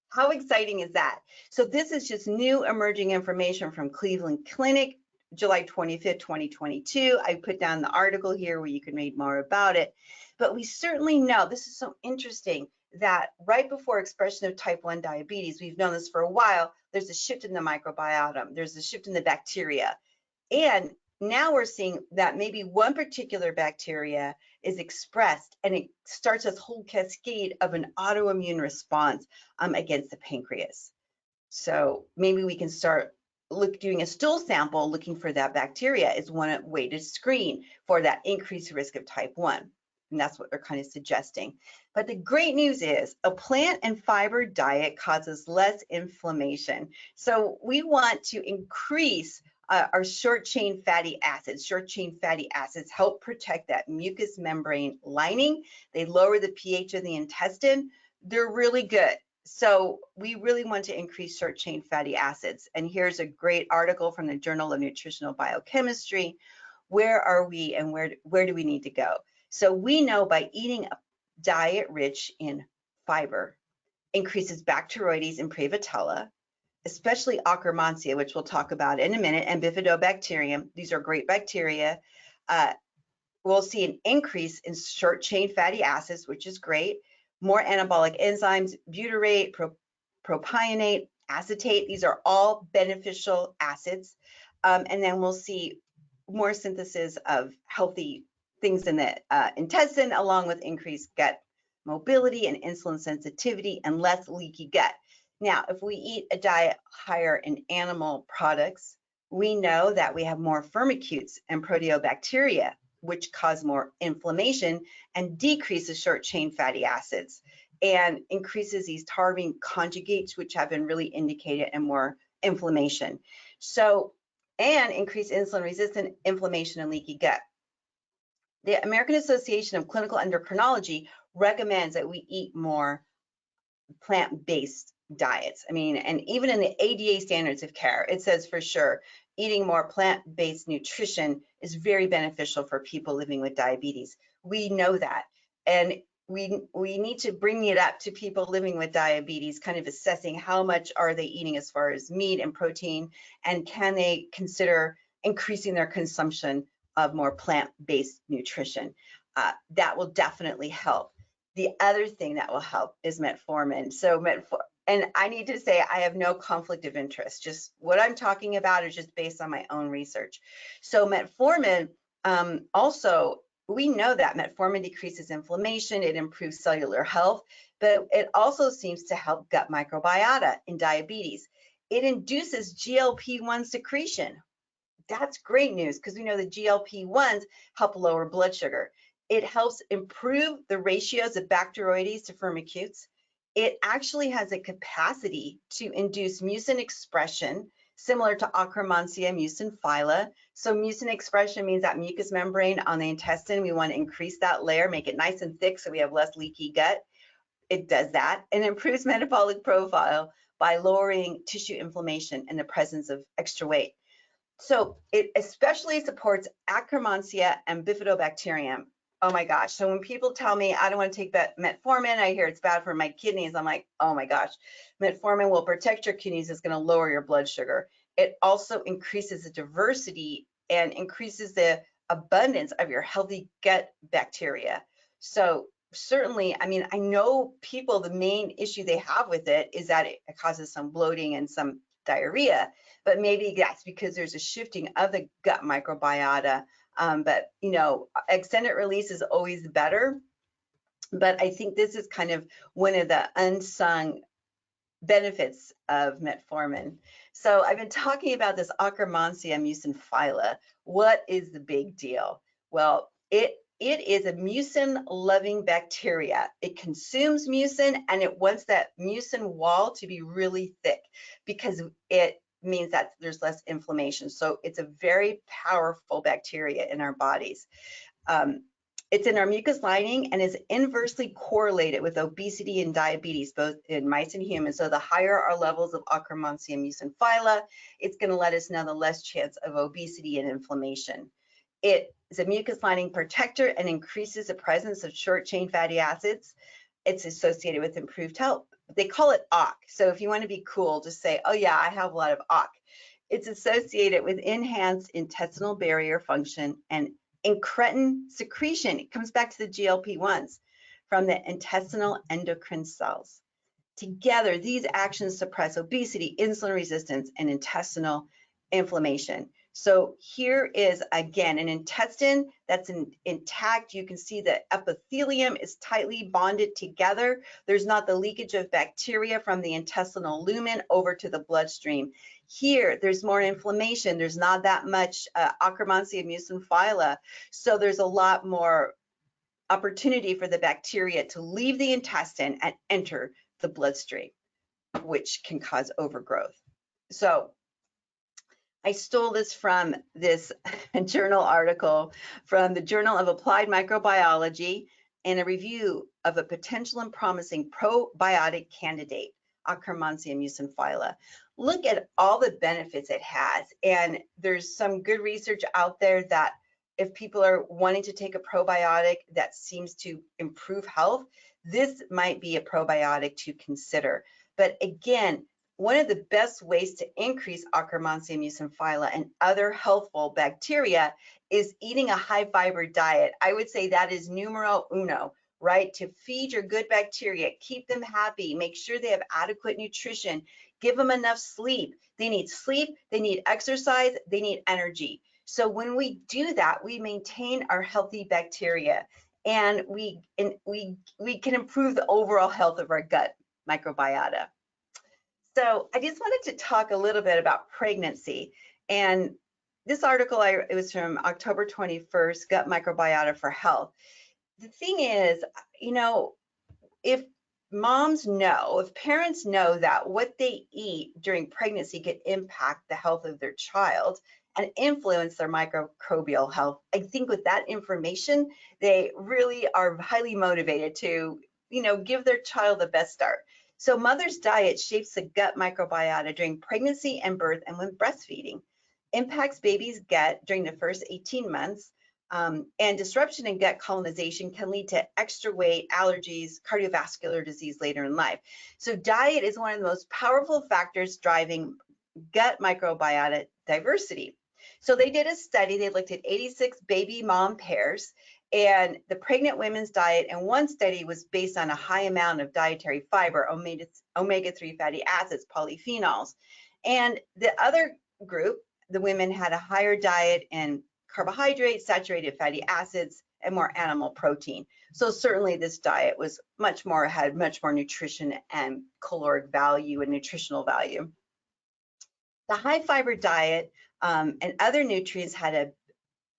how exciting is that? So this is just new emerging information from Cleveland Clinic, July 25th, 2022. I put down the article here where you can read more about it. But we certainly know, this is so interesting, that right before expression of type 1 diabetes, we've known this for a while, there's a shift in the microbiome, there's a shift in the bacteria. And now we're seeing that maybe one particular bacteria is expressed and it starts this whole cascade of an autoimmune response against the pancreas. So maybe we can start doing a stool sample looking for that bacteria is one way to screen for that increased risk of type 1. And that's what they're kind of suggesting. But the great news is a plant and fiber diet causes less inflammation. So we want to increase our short chain fatty acids. Short chain fatty acids help protect that mucous membrane lining. They lower the pH of the intestine. They're really good. So we really want to increase short chain fatty acids. And here's a great article from the Journal of Nutritional Biochemistry. Where are we and where do we need to go? So we know by eating a diet rich in fiber increases Bacteroides and Prevotella, especially Ocromancy, which we'll talk about in a minute, and Bifidobacterium. These are great bacteria. We'll see an increase in short chain fatty acids, which is great. More anabolic enzymes, butyrate, propionate, acetate. These are all beneficial acids. And then we'll see more synthesis of healthy things in the intestine, along with increased gut mobility and insulin sensitivity and less leaky gut. Now, if we eat a diet higher in animal products, we know that we have more firmicutes and proteobacteria. which cause more inflammation and decreases short chain fatty acids and increases these targeting conjugates, which have been really indicated in more inflammation. So, and increase insulin resistant inflammation and leaky gut. The American Association of Clinical Endocrinology recommends that we eat more plant-based diets. I mean, and even in the ADA standards of care, it says for sure, eating more plant-based nutrition is very beneficial for people living with diabetes. We know that. And we need to bring it up to people living with diabetes, kind of assessing how much are they eating as far as meat and protein, and can they consider increasing their consumption of more plant-based nutrition. That will definitely help. The other thing that will help is metformin. So and I need to say I have no conflict of interest. Just what I'm talking about is just based on my own research. So metformin, also, we know that metformin decreases inflammation, it improves cellular health, but it also seems to help gut microbiota in diabetes. It induces GLP-1 secretion. That's great news because we know the GLP-1s help lower blood sugar. It helps improve the ratios of Bacteroides to firmicutes. It actually has a capacity to induce mucin expression, similar to Ocromancy mucin phyla. So mucin expression means that mucous membrane on the intestine, we want to increase that layer, make it nice and thick so we have less leaky gut. It does that and improves metabolic profile by lowering tissue inflammation in the presence of extra weight. So it especially supports Akkermansia and Bifidobacterium. Oh my gosh. So when people tell me I don't want to take metformin, I hear it's bad for my kidneys. I'm like, oh my gosh, metformin will protect your kidneys. It's going to lower your blood sugar. It also increases the diversity and increases the abundance of your healthy gut bacteria. So certainly, I mean, I know people, the main issue they have with it is that it causes some bloating and some diarrhea, but maybe that's because there's a shifting of the gut microbiota. But you know, extended release is always better. But I think this is kind of one of the unsung benefits of metformin. So I've been talking about this Ocromancy mucin phyla. What is the big deal? Well, it is a mucin-loving bacteria. It consumes mucin and it wants that mucin wall to be really thick because it means that there's less inflammation. So it's a very powerful bacteria in our bodies. It's in our mucous lining and is inversely correlated with obesity and diabetes, both in mice and humans. So the higher our levels of Ocromancy mucin phyla, it's going to let us know the less chance of obesity and inflammation. It is a mucous lining protector and increases the presence of short chain fatty acids. It's associated with improved health. They call it OC. So if you want to be cool, just say, oh yeah, I have a lot of OC. It's associated with enhanced intestinal barrier function and incretin secretion. It comes back to the GLP-1s from the intestinal endocrine cells. Together, these actions suppress obesity, insulin resistance, and intestinal inflammation. So here is, again, an intestine that's intact. You can see the epithelium is tightly bonded together. There's not the leakage of bacteria from the intestinal lumen over to the bloodstream. Here, there's more inflammation. There's not that much Ocromancy mucin phyla. So there's a lot more opportunity for the bacteria to leave the intestine and enter the bloodstream, which can cause overgrowth. So I stole this from this journal article from the Journal of Applied Microbiology and a review of a potential and promising probiotic candidate, Ocromancy mucin phyla. Look at all the benefits it has. And there's some good research out there that if people are wanting to take a probiotic that seems to improve health, this might be a probiotic to consider. But again, one of the best ways to increase Ocromancy mucin phyla and other healthful bacteria is eating a high fiber diet. I would say that is numero uno, right? To feed your good bacteria, keep them happy, make sure they have adequate nutrition, give them enough sleep. They need exercise, they need energy. So when we do that, we maintain our healthy bacteria and we can improve the overall health of our gut microbiota. So I just wanted to talk a little bit about pregnancy. And this article, it was from October 21st, Gut Microbiota for Health. The thing is, you know, if if parents know that what they eat during pregnancy could impact the health of their child and influence their microbial health, I think with that information, they really are highly motivated to, you know, give their child the best start. So mother's diet shapes the gut microbiota during pregnancy and birth and when breastfeeding, impacts baby's gut during the first 18 months, and disruption in gut colonization can lead to extra weight, allergies, cardiovascular disease later in life. So diet is one of the most powerful factors driving gut microbiota diversity. So they did a study, they looked at 86 baby mom pairs, and the pregnant women's diet in one study was based on a high amount of dietary fiber, omega-3 fatty acids, polyphenols. And the other group, the women had a higher diet in carbohydrates, saturated fatty acids, and more animal protein. So certainly this diet was had much more nutrition and caloric value and nutritional value. The high fiber diet and other nutrients had a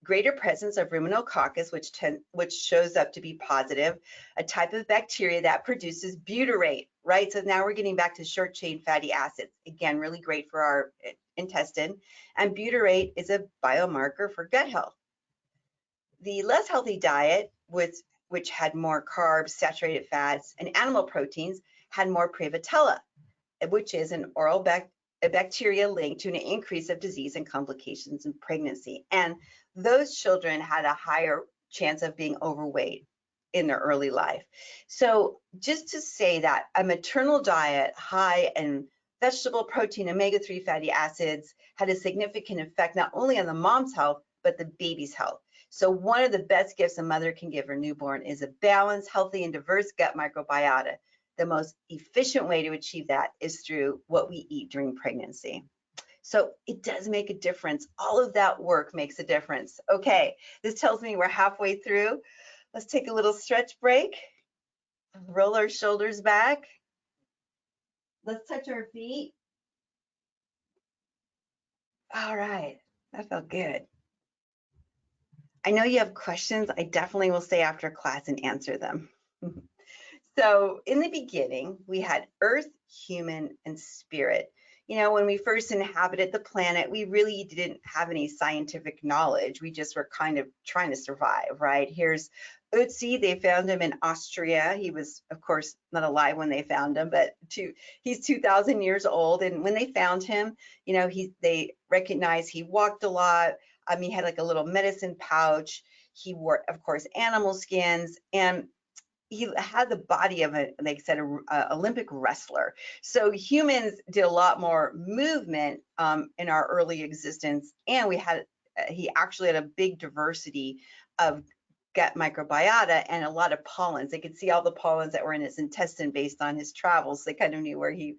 greater presence of ruminococcus, which shows up to be positive, a type of bacteria that produces butyrate, right? So now we're getting back to short chain fatty acids. Again, really great for our intestine. And butyrate is a biomarker for gut health. The less healthy diet, which had more carbs, saturated fats, and animal proteins, had more Prevotella, which is an oral a bacteria linked to an increase of disease and complications in pregnancy. And those children had a higher chance of being overweight in their early life. So just to say that a maternal diet high in vegetable protein, omega-3 fatty acids had a significant effect not only on the mom's health, but the baby's health. So one of the best gifts a mother can give her newborn is a balanced, healthy, and diverse gut microbiota. The most efficient way to achieve that is through what we eat during pregnancy. So it does make a difference. All of that work makes a difference. Okay, this tells me we're halfway through. Let's take a little stretch break. Roll our shoulders back. Let's touch our feet. All right, that felt good. I know you have questions. I definitely will stay after class and answer them. So in the beginning, we had earth, human, and spirit. You know, when we first inhabited the planet, we really didn't have any scientific knowledge. We just were kind of trying to survive, right? Here's Otsi. They found him in Austria. He was, of course, not alive when they found him, but he's 2,000 years old. And when they found him, you know, they recognized he walked a lot. He had like a little medicine pouch. He wore, of course, animal skins, and he had the body of a, like I said, an Olympic wrestler. So humans did a lot more movement in our early existence, and he actually had a big diversity of gut microbiota and a lot of pollens. They could see all the pollens that were in his intestine based on his travels. They kind of knew where he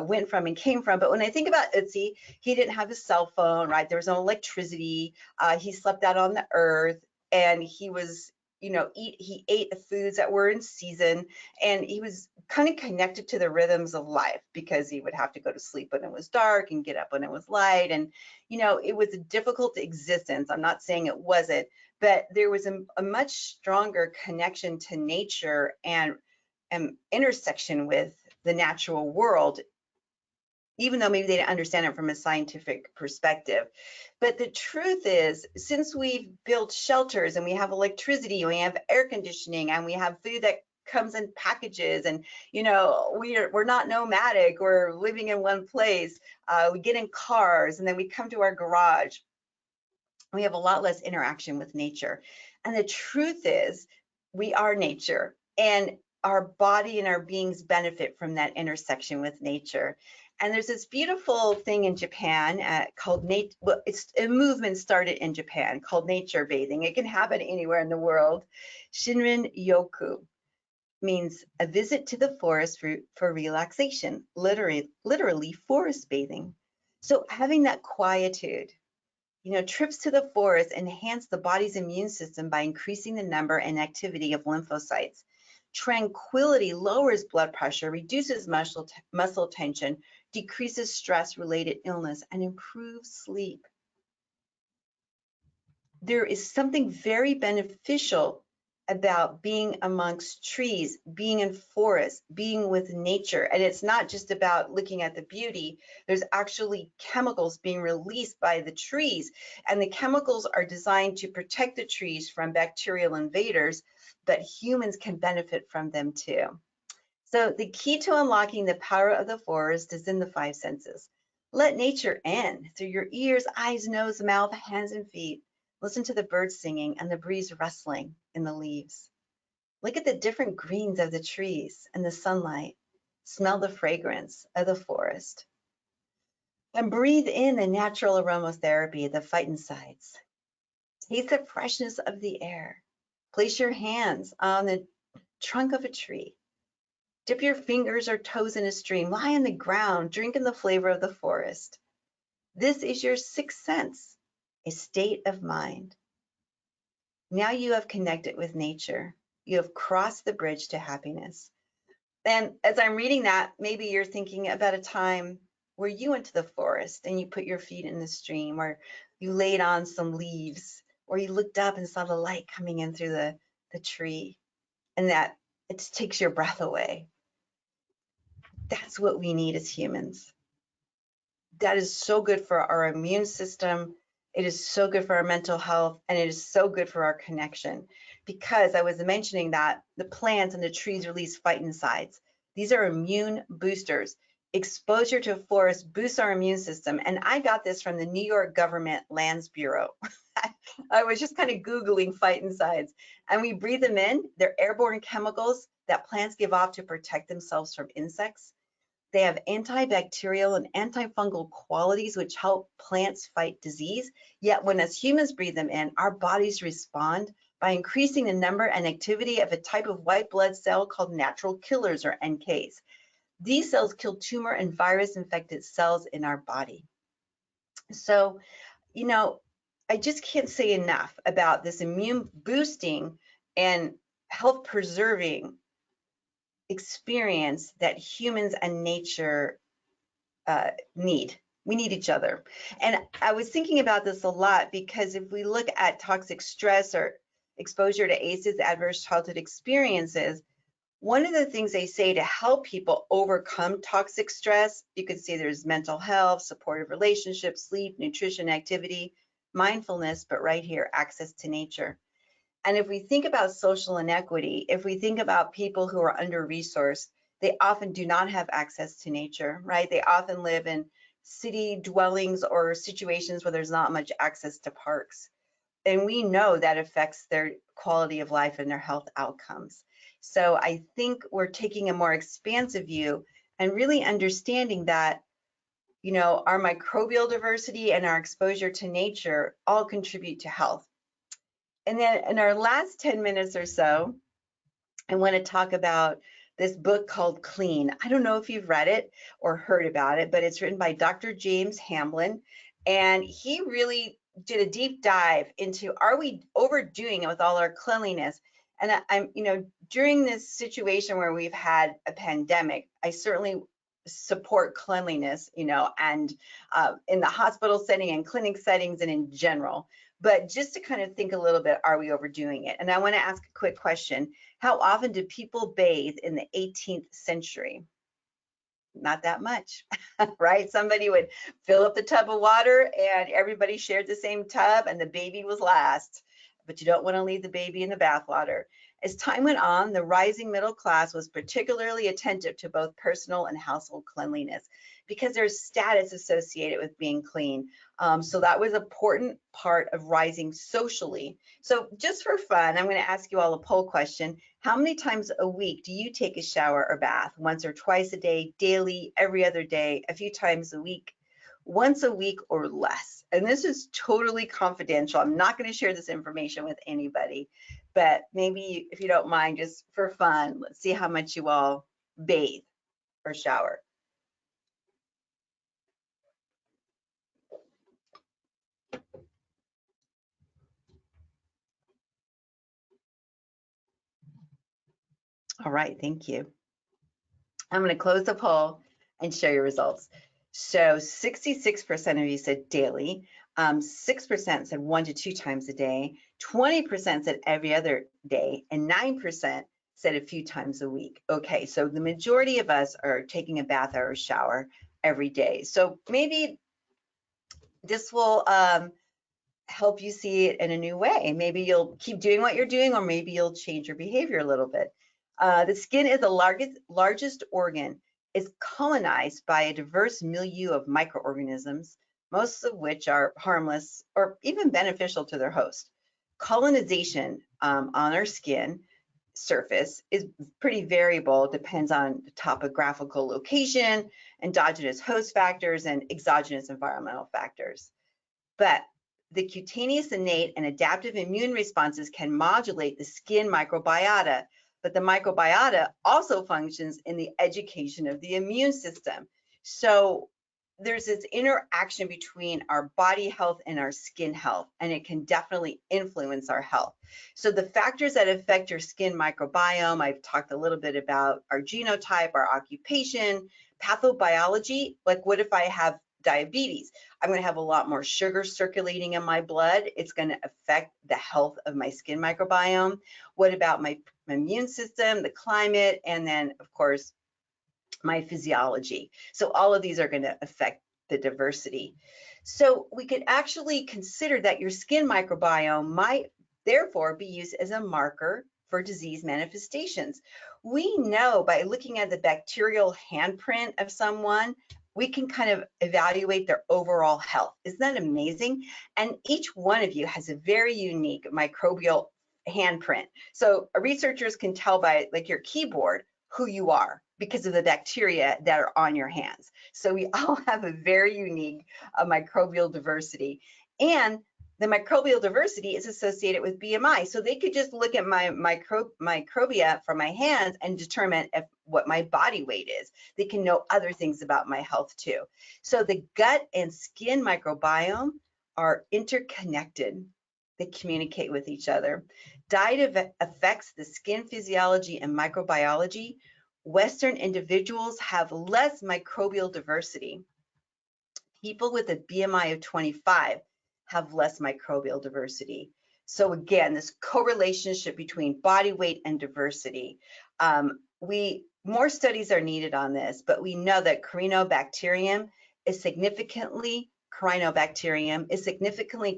went from and came from. But when I think about Otsi, he didn't have a cell phone, right? There was no electricity. He slept out on the earth, and he was, you know, he ate the foods that were in season, and he was kind of connected to the rhythms of life because he would have to go to sleep when it was dark and get up when it was light. And, you know, it was a difficult existence. I'm not saying it wasn't, but there was a much stronger connection to nature and intersection with the natural world, even though maybe they didn't understand it from a scientific perspective. But the truth is, since we've built shelters and we have electricity, and we have air conditioning, and we have food that comes in packages, and, you know, we're not nomadic, we're living in one place, we get in cars, and then we come to our garage. We have a lot less interaction with nature. And the truth is, we are nature, and our body and our beings benefit from that intersection with nature. And there's this beautiful thing in Japan called it's a movement started in Japan called nature bathing. It can happen anywhere in the world. Shinrin Yoku means a visit to the forest for relaxation, literally forest bathing. So having that quietude, you know, trips to the forest enhance the body's immune system by increasing the number and activity of lymphocytes. Tranquility lowers blood pressure, reduces muscle tension, decreases stress-related illness, and improves sleep. there is something very beneficial about being amongst trees, being in forests, being with nature. And it's not just about looking at the beauty. There's actually chemicals being released by the trees. And the chemicals are designed to protect the trees from bacterial invaders, but humans can benefit from them too. So the key to unlocking the power of the forest is in the 5 senses. Let nature in through your ears, eyes, nose, mouth, hands, and feet. Listen to the birds singing and the breeze rustling in the leaves. Look at the different greens of the trees and the sunlight. Smell the fragrance of the forest. And breathe in the natural aromatherapy, the phytoncides. Taste the freshness of the air. Place your hands on the trunk of a tree. Dip your fingers or toes in a stream. Lie on the ground. Drink in the flavor of the forest. This is your 6th sense, a state of mind. Now you have connected with nature. You have crossed the bridge to happiness. And as I'm reading that, maybe you're thinking about a time where you went to the forest and you put your feet in the stream, or you laid on some leaves, or you looked up and saw the light coming in through the tree, and that it takes your breath away. That's what we need as humans. That is so good for our immune system. It is so good for our mental health, and it is so good for our connection, because I was mentioning that the plants and the trees release phytoncides. These are immune boosters. Exposure to forest boosts our immune system. And I got this from the New York Government Lands Bureau. I was just kind of Googling phytoncides, and we breathe them in. They're airborne chemicals that plants give off to protect themselves from insects. They have antibacterial and antifungal qualities which help plants fight disease. Yet when as humans breathe them in, our bodies respond by increasing the number and activity of a type of white blood cell called natural killers, or NKs. These cells kill tumor and virus-infected cells in our body. So, I just can't say enough about this immune boosting and health preserving experience that humans and nature need. We need each other. And I was thinking about this a lot, because if we look at toxic stress or exposure to ACEs, adverse childhood experiences, one of the things they say to help people overcome toxic stress, you can see there's mental health, supportive relationships, sleep, nutrition, activity, mindfulness, but right here, access to nature. And if we think about social inequity, if we think about people who are under-resourced, they often do not have access to nature, right? They often live in city dwellings or situations where there's not much access to parks. And we know that affects their quality of life and their health outcomes. So I think we're taking a more expansive view and really understanding that, our microbial diversity and our exposure to nature all contribute to health. And then in our last 10 minutes or so, I want to talk about this book called Clean. I don't know if you've read it or heard about it, but it's written by Dr. James Hamblin, and he really did a deep dive into, are we overdoing it with all our cleanliness? And I'm, during this situation where we've had a pandemic, I certainly support cleanliness, and in the hospital setting and clinic settings and in general. But just to kind of think a little bit, are we overdoing it? And I want to ask a quick question. How often did people bathe in the 18th century? Not that much, right? Somebody would fill up the tub of water and everybody shared the same tub, and the baby was last. But you don't want to leave the baby in the bathwater. As time went on, the rising middle class was particularly attentive to both personal and household cleanliness, because there's status associated with being clean. So that was an important part of rising socially. So just for fun, I'm going to ask you all a poll question. How many times a week do you take a shower or bath? Once or twice a day, daily, every other day, a few times a week, once a week or less? And this is totally confidential. I'm not going to share this information with anybody, but maybe if you don't mind, just for fun, let's see how much you all bathe or shower. All right, thank you. I'm going to close the poll and share your results. So 66% of you said daily. 6% said 1 to 2 times a day, 20% said every other day, and 9% said a few times a week. Okay, so the majority of us are taking a bath or a shower every day. So maybe this will help you see it in a new way. Maybe you'll keep doing what you're doing, or maybe you'll change your behavior a little bit. The skin is the largest organ. It's colonized by a diverse milieu of microorganisms, most of which are harmless or even beneficial to their host. Colonization on our skin surface is pretty variable, depends on the topographical location, endogenous host factors, and exogenous environmental factors. But the cutaneous, innate, and adaptive immune responses can modulate the skin microbiota, but the microbiota also functions in the education of the immune system. So there's this interaction between our body health and our skin health, and it can definitely influence our health. So the factors that affect your skin microbiome, I've talked a little bit about our genotype, our occupation, pathobiology, like what if I have diabetes? I'm going to have a lot more sugar circulating in my blood. It's going to affect the health of my skin microbiome. What about my immune system, the climate, and then, of course, my physiology? So all of these are going to affect the diversity. So we could actually consider that your skin microbiome might therefore be used as a marker for disease manifestations. We know by looking at the bacterial handprint of someone, we can kind of evaluate their overall health. Isn't that amazing? And each one of you has a very unique microbial handprint. So researchers can tell by like your keyboard who you are because of the bacteria that are on your hands. So we all have a very unique microbial diversity. And the microbial diversity is associated with BMI. So they could just look at my microbia from my hands and determine what my body weight is. They can know other things about my health too. So the gut and skin microbiome are interconnected. They communicate with each other. Diet affects the skin physiology and microbiology. Western individuals have less microbial diversity. People with a BMI of 25 have less microbial diversity. So again, this correlationship between body weight and diversity. More studies are needed on this, but we know that Corynebacterium is significantly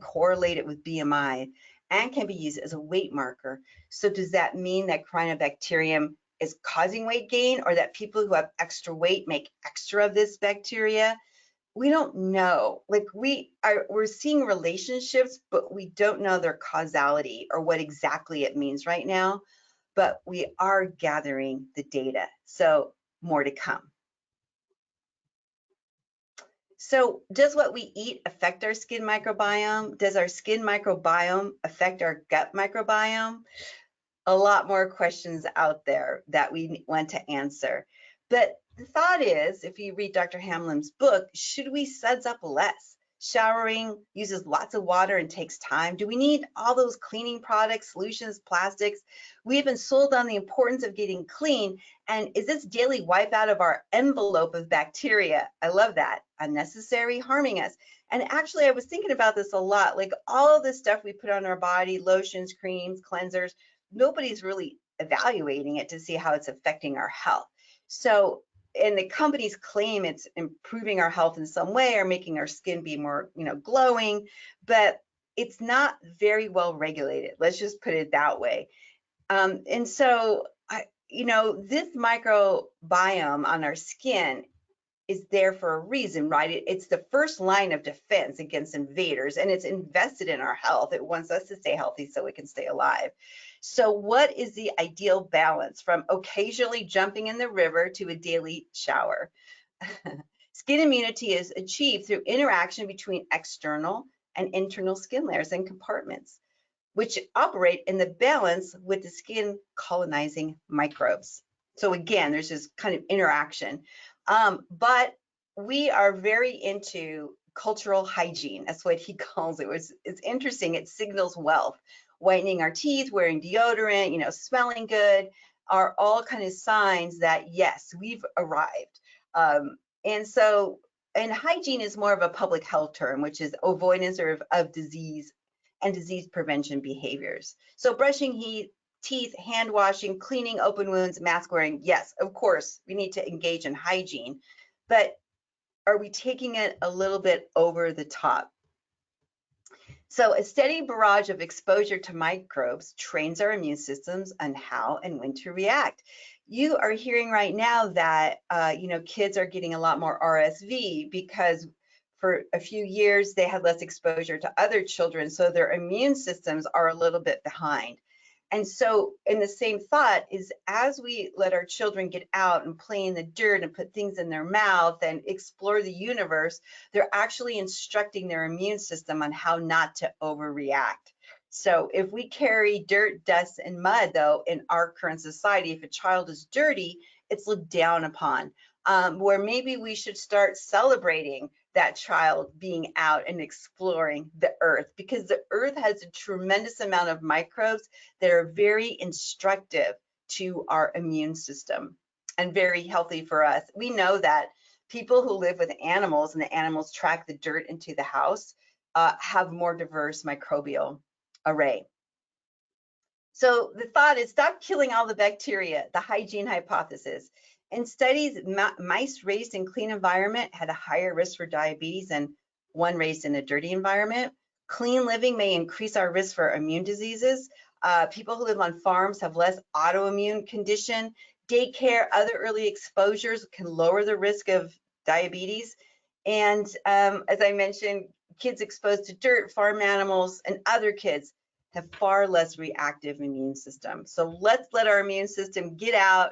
correlated with BMI and can be used as a weight marker. So does that mean that Corynebacterium is causing weight gain, or that people who have extra weight make extra of this bacteria? We don't know. Like we're seeing relationships, but we don't know their causality or what exactly it means right now, but we are gathering the data. So more to come. So does what we eat affect our skin microbiome? Does our skin microbiome affect our gut microbiome? A lot more questions out there that we want to answer. But the thought is, if you read Dr. Hamlin's book, should we suds up less? Showering uses lots of water and takes time. Do we need all those cleaning products, solutions, plastics? We've been sold on the importance of getting clean. And is this daily wipe out of our envelope of bacteria? I love that. Unnecessary, harming us. And actually, I was thinking about this a lot. Like all of this stuff we put on our body, lotions, creams, cleansers, nobody's really evaluating it to see how it's affecting our health. So, and the companies claim it's improving our health in some way or making our skin be more, glowing, but it's not very well regulated. Let's just put it that way. And so, this microbiome on our skin is there for a reason, right? It's the first line of defense against invaders, and it's invested in our health. It wants us to stay healthy so we can stay alive. So what is the ideal balance from occasionally jumping in the river to a daily shower? Skin immunity is achieved through interaction between external and internal skin layers and compartments, which operate in the balance with the skin colonizing microbes. So again, there's this kind of interaction. But we are very into cultural hygiene. That's what he calls it. It's interesting. It signals wealth. Whitening our teeth, wearing deodorant, smelling good are all kind of signs that, yes, we've arrived. And and hygiene is more of a public health term, which is avoidance of disease and disease prevention behaviors. So brushing teeth, hand washing, cleaning open wounds, mask wearing, yes, of course, we need to engage in hygiene, but are we taking it a little bit over the top? So a steady barrage of exposure to microbes trains our immune systems on how and when to react. You are hearing right now that kids are getting a lot more RSV because for a few years they had less exposure to other children, so their immune systems are a little bit behind. And so in the same thought is, as we let our children get out and play in the dirt and put things in their mouth and explore the universe, they're actually instructing their immune system on how not to overreact. So if we carry dirt, dust, and mud, though, in our current society, if a child is dirty, it's looked down upon, where maybe we should start celebrating that child being out and exploring the earth, because the earth has a tremendous amount of microbes that are very instructive to our immune system and very healthy for us. We know that people who live with animals and the animals track the dirt into the house have more diverse microbial array. So the thought is, stop killing all the bacteria, the hygiene hypothesis. In studies, mice raised in clean environment had a higher risk for diabetes than one raised in a dirty environment. Clean living may increase our risk for immune diseases. People who live on farms have less autoimmune condition. Daycare, other early exposures can lower the risk of diabetes. And as I mentioned, kids exposed to dirt, farm animals, and other kids have far less reactive immune system. So let's let our immune system get out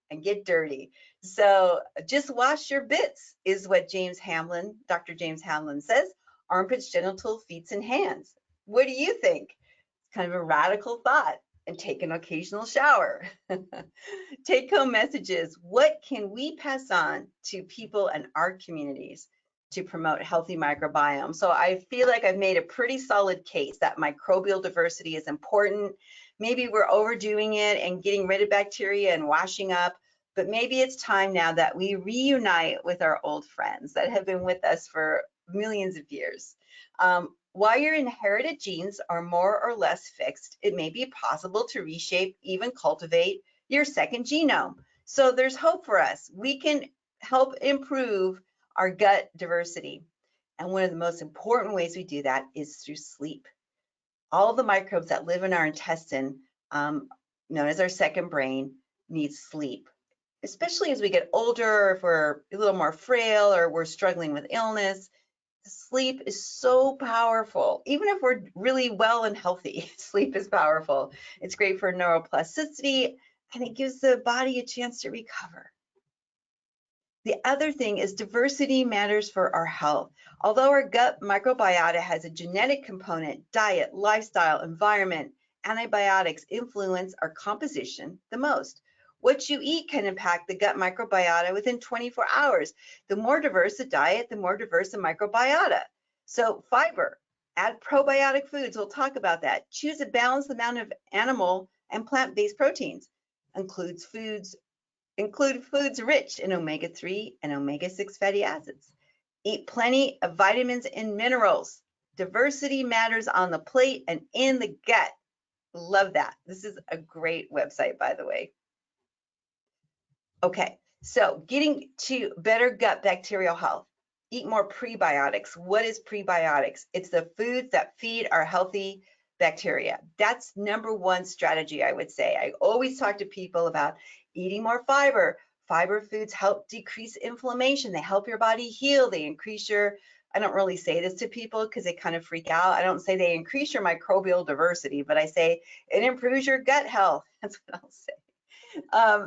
and get dirty. So just wash your bits is what Dr. James Hamlin says. Armpits, genitals, feet, and hands. What do you think? It's kind of a radical thought. And take an occasional shower. Take home messages. What can we pass on to people in our communities to promote healthy microbiome? So I feel like I've made a pretty solid case that microbial diversity is important. Maybe we're overdoing it and getting rid of bacteria and washing up, but maybe it's time now that we reunite with our old friends that have been with us for millions of years. While your inherited genes are more or less fixed, it may be possible to reshape, even cultivate your second genome. So there's hope for us. We can help improve our gut diversity. And one of the most important ways we do that is through sleep. All the microbes that live in our intestine, known as our second brain, need sleep, especially as we get older, if we're a little more frail or we're struggling with illness. Sleep is so powerful. Even if we're really well and healthy, sleep is powerful. It's great for neuroplasticity, and it gives the body a chance to recover. The other thing is diversity matters for our health. Although our gut microbiota has a genetic component, diet, lifestyle, environment, antibiotics influence our composition the most. What you eat can impact the gut microbiota within 24 hours. The more diverse the diet, the more diverse the microbiota. So fiber, add probiotic foods, we'll talk about that. Choose a balanced amount of animal and plant-based proteins. Include foods rich in omega-3 and omega-6 fatty acids. Eat plenty of vitamins and minerals. Diversity matters on the plate and in the gut. Love that. This is a great website, by the way. Okay, so getting to better gut bacterial health. Eat more prebiotics. What is prebiotics? It's the foods that feed our healthy bacteria. That's number one strategy, I would say. I always talk to people about eating more fiber. Fiber foods help decrease inflammation. They help your body heal. They increase your, I don't really say this to people because they kind of freak out. I don't say they increase your microbial diversity, but I say it improves your gut health. That's what I'll say.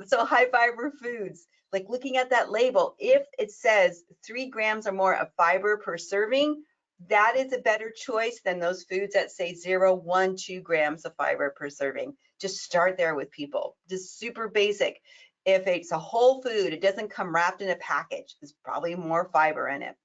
So high fiber foods, like looking at that label, if it says 3 grams or more of fiber per serving, that is a better choice than those foods that say 0, 1, 2 grams of fiber per serving. Just start there with people, just super basic. If it's a whole food, it doesn't come wrapped in a package, there's probably more fiber in it.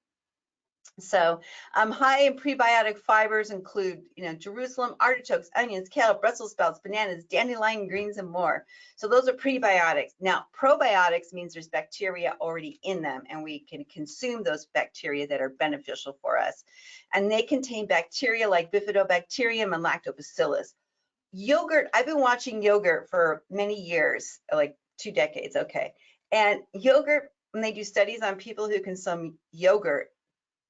So high in prebiotic fibers include, Jerusalem, artichokes, onions, kale, Brussels sprouts, bananas, dandelion greens, and more. So those are prebiotics. Now, probiotics means there's bacteria already in them, and we can consume those bacteria that are beneficial for us. And they contain bacteria like bifidobacterium and lactobacillus. Yogurt, I've been watching yogurt for many years, like 2 decades, okay. And yogurt, when they do studies on people who consume yogurt,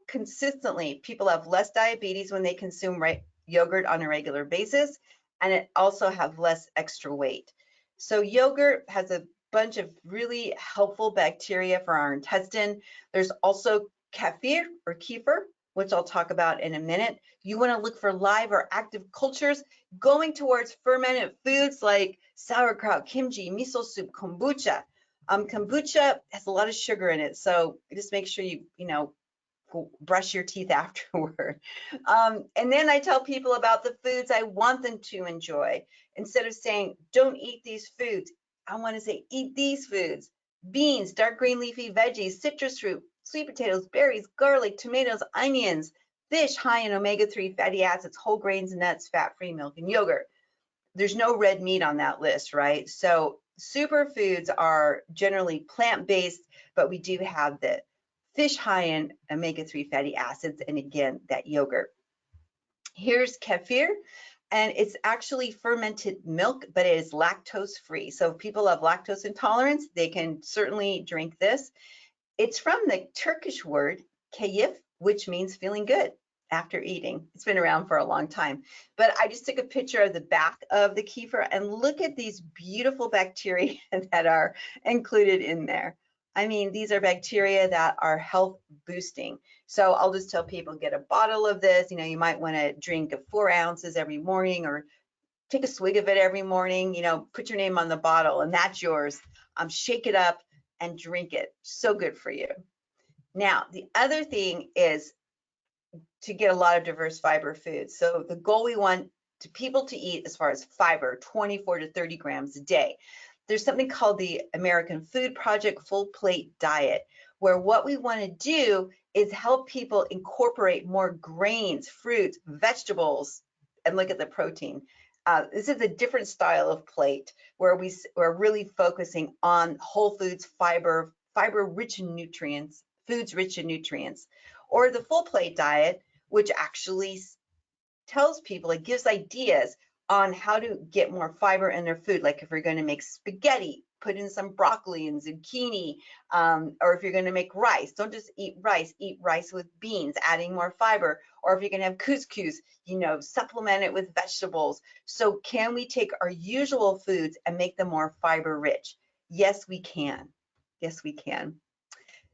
consistently, people have less diabetes when they consume yogurt on a regular basis, and it also have less extra weight. So yogurt has a bunch of really helpful bacteria for our intestine. There's also kefir or kefir, which I'll talk about in a minute. You want to look for live or active cultures going towards fermented foods like sauerkraut, kimchi, miso soup, kombucha. Kombucha has a lot of sugar in it, so just make sure you brush your teeth afterward. And then I tell people about the foods I want them to enjoy. Instead of saying, don't eat these foods, I want to say, eat these foods. Beans, dark green leafy veggies, citrus fruit, sweet potatoes, berries, garlic, tomatoes, onions, fish high in omega-3 fatty acids, whole grains, nuts, fat-free milk, and yogurt. There's no red meat on that list, right? So superfoods are generally plant-based, but we do have the fish high in omega-3 fatty acids, and again, that yogurt. Here's kefir, and it's actually fermented milk, but it is lactose free. So if people have lactose intolerance, they can certainly drink this. It's from the Turkish word keyif, which means feeling good after eating. It's been around for a long time, but I just took a picture of the back of the kefir, and look at these beautiful bacteria that are included in there. I mean, these are bacteria that are health boosting. So I'll just tell people, get a bottle of this. You might want to drink 4 ounces every morning, or take a swig of it every morning. Put your name on the bottle and that's yours. Shake it up and drink it. So good for you. Now, the other thing is to get a lot of diverse fiber foods. So the goal we want people to eat as far as fiber, 24 to 30 grams a day. There's something called the American Food Project Full Plate Diet, where what we want to do is help people incorporate more grains, fruits, vegetables, and look at the protein. This is a different style of plate where we're really focusing on whole foods, fiber rich in nutrients, foods rich in nutrients. Or the full plate diet, which actually tells people, it gives ideas on how to get more fiber in their food. Like if you're going to make spaghetti, put in some broccoli and zucchini, or if you're going to make rice, don't just eat rice with beans, adding more fiber. Or if you're going to have couscous, supplement it with vegetables. So can we take our usual foods and make them more fiber rich? Yes, we can. Yes, we can.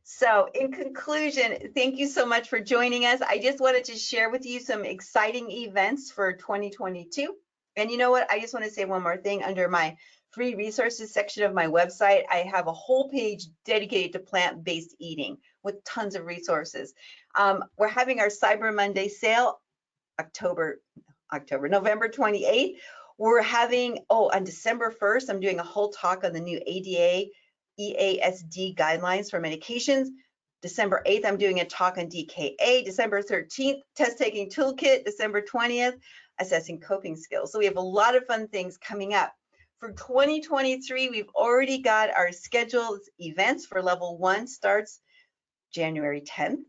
So in conclusion, thank you so much for joining us. I just wanted to share with you some exciting events for 2022. And you know what? I just want to say one more thing. Under my free resources section of my website, I have a whole page dedicated to plant-based eating with tons of resources. We're having our Cyber Monday sale, November 28th. We're having, on December 1st, I'm doing a whole talk on the new ADA EASD guidelines for medications. December 8th, I'm doing a talk on DKA. December 13th, test taking toolkit. December 20th, assessing coping skills. So we have a lot of fun things coming up. For 2023, we've already got our scheduled events. For level 1 starts January 10th.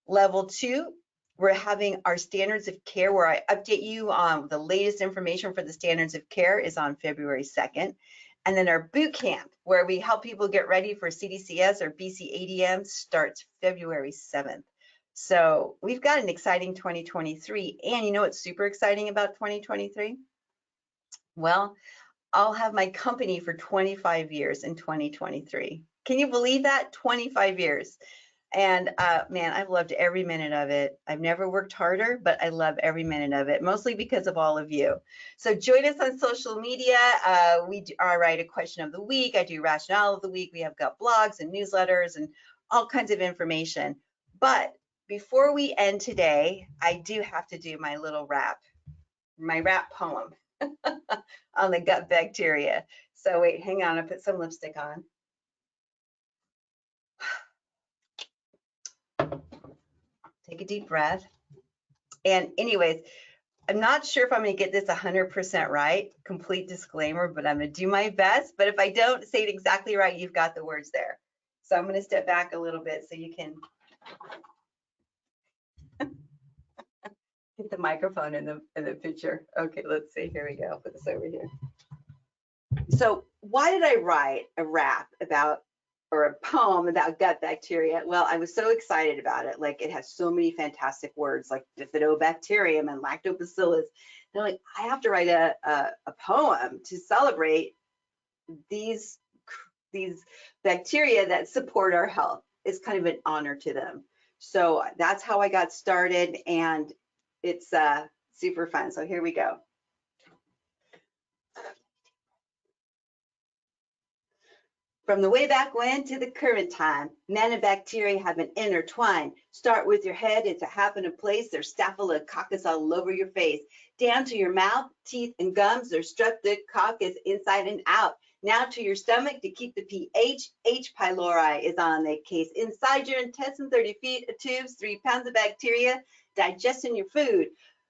Level 2, we're having our standards of care, where I update you on the latest information for the standards of care, is on February 2nd. And then our boot camp, where we help people get ready for CDCES or BC-ADM, starts February 7th. So we've got an exciting 2023. And you know what's super exciting about 2023? Well, I'll have my company for 25 years in 2023. Can you believe that? 25 years. And man, I've loved every minute of it. I've never worked harder, but I love every minute of it, mostly because of all of you. So join us on social media. I write a question of the week. I do rationale of the week. We have got blogs and newsletters and all kinds of information. But before we end today, I do have to do my little rap, my rap poem on the gut bacteria. So wait, hang on, I'll put some lipstick on. Take a deep breath. And anyways, I'm not sure if I'm going to get this 100% right, complete disclaimer, but I'm going to do my best. But if I don't say it exactly right, you've got the words there. So I'm going to step back a little bit so you can get the microphone in the picture. Okay, let's see. Here we go. I'll put this over here. So why did I write a rap about, or a poem about gut bacteria? Well, I was so excited about it. Like, it has so many fantastic words like bifidobacterium and lactobacillus. And I'm like, I have to write a poem to celebrate these bacteria that support our health. It's kind of an honor to them. So that's how I got started, and it's super fun. So here we go. From the way back when to the current time, man and bacteria have been intertwined. Start with your head, it's a happen in place. There's staphylococcus all over your face. Down to your mouth, teeth, and gums, there's streptococcus inside and out. Now to your stomach to keep the pH. H. pylori is on the case. Inside your intestine, 30 feet of tubes, 3 pounds of bacteria digesting your food.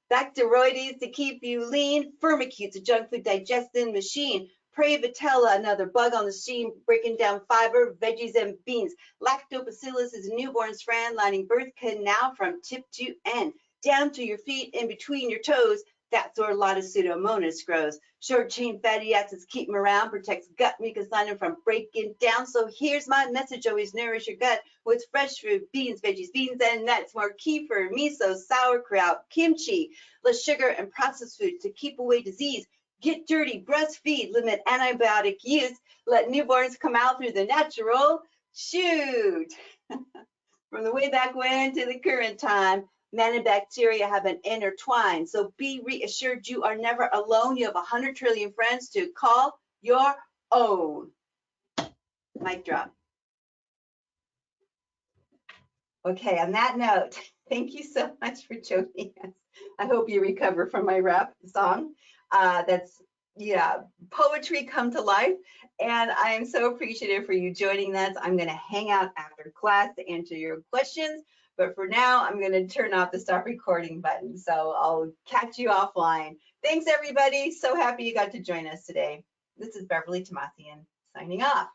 Bacteroides to keep you lean. Firmicutes, a junk food digesting machine. Pravitella, another bug on the scene, breaking down fiber, veggies, and beans. Lactobacillus is a newborn's friend, lining birth canal from tip to end. Down to your feet, in between your toes, that's where a lot of Pseudomonas grows. Short chain fatty acids keep them around, protects gut mucus lining from breaking down. So here's my message: always nourish your gut with fresh fruit, beans, veggies, beans, and nuts. More kefir, miso, sauerkraut, kimchi, less sugar and processed foods to keep away disease. Get dirty, breastfeed, limit antibiotic use, let newborns come out through the natural chute. From the way back when to the current time, man and bacteria have been intertwined. So be reassured you are never alone. You have 100 trillion friends to call your own. Mic drop. Okay, on that note, thank you so much for joining us. I hope you recover from my rap song. That's, yeah, poetry come to life, and I am so appreciative for you joining us. I'm going to hang out after class to answer your questions, but for now, I'm going to turn off the stop recording button, so I'll catch you offline. Thanks, everybody. So happy you got to join us today. This is Beverly Thomassian signing off.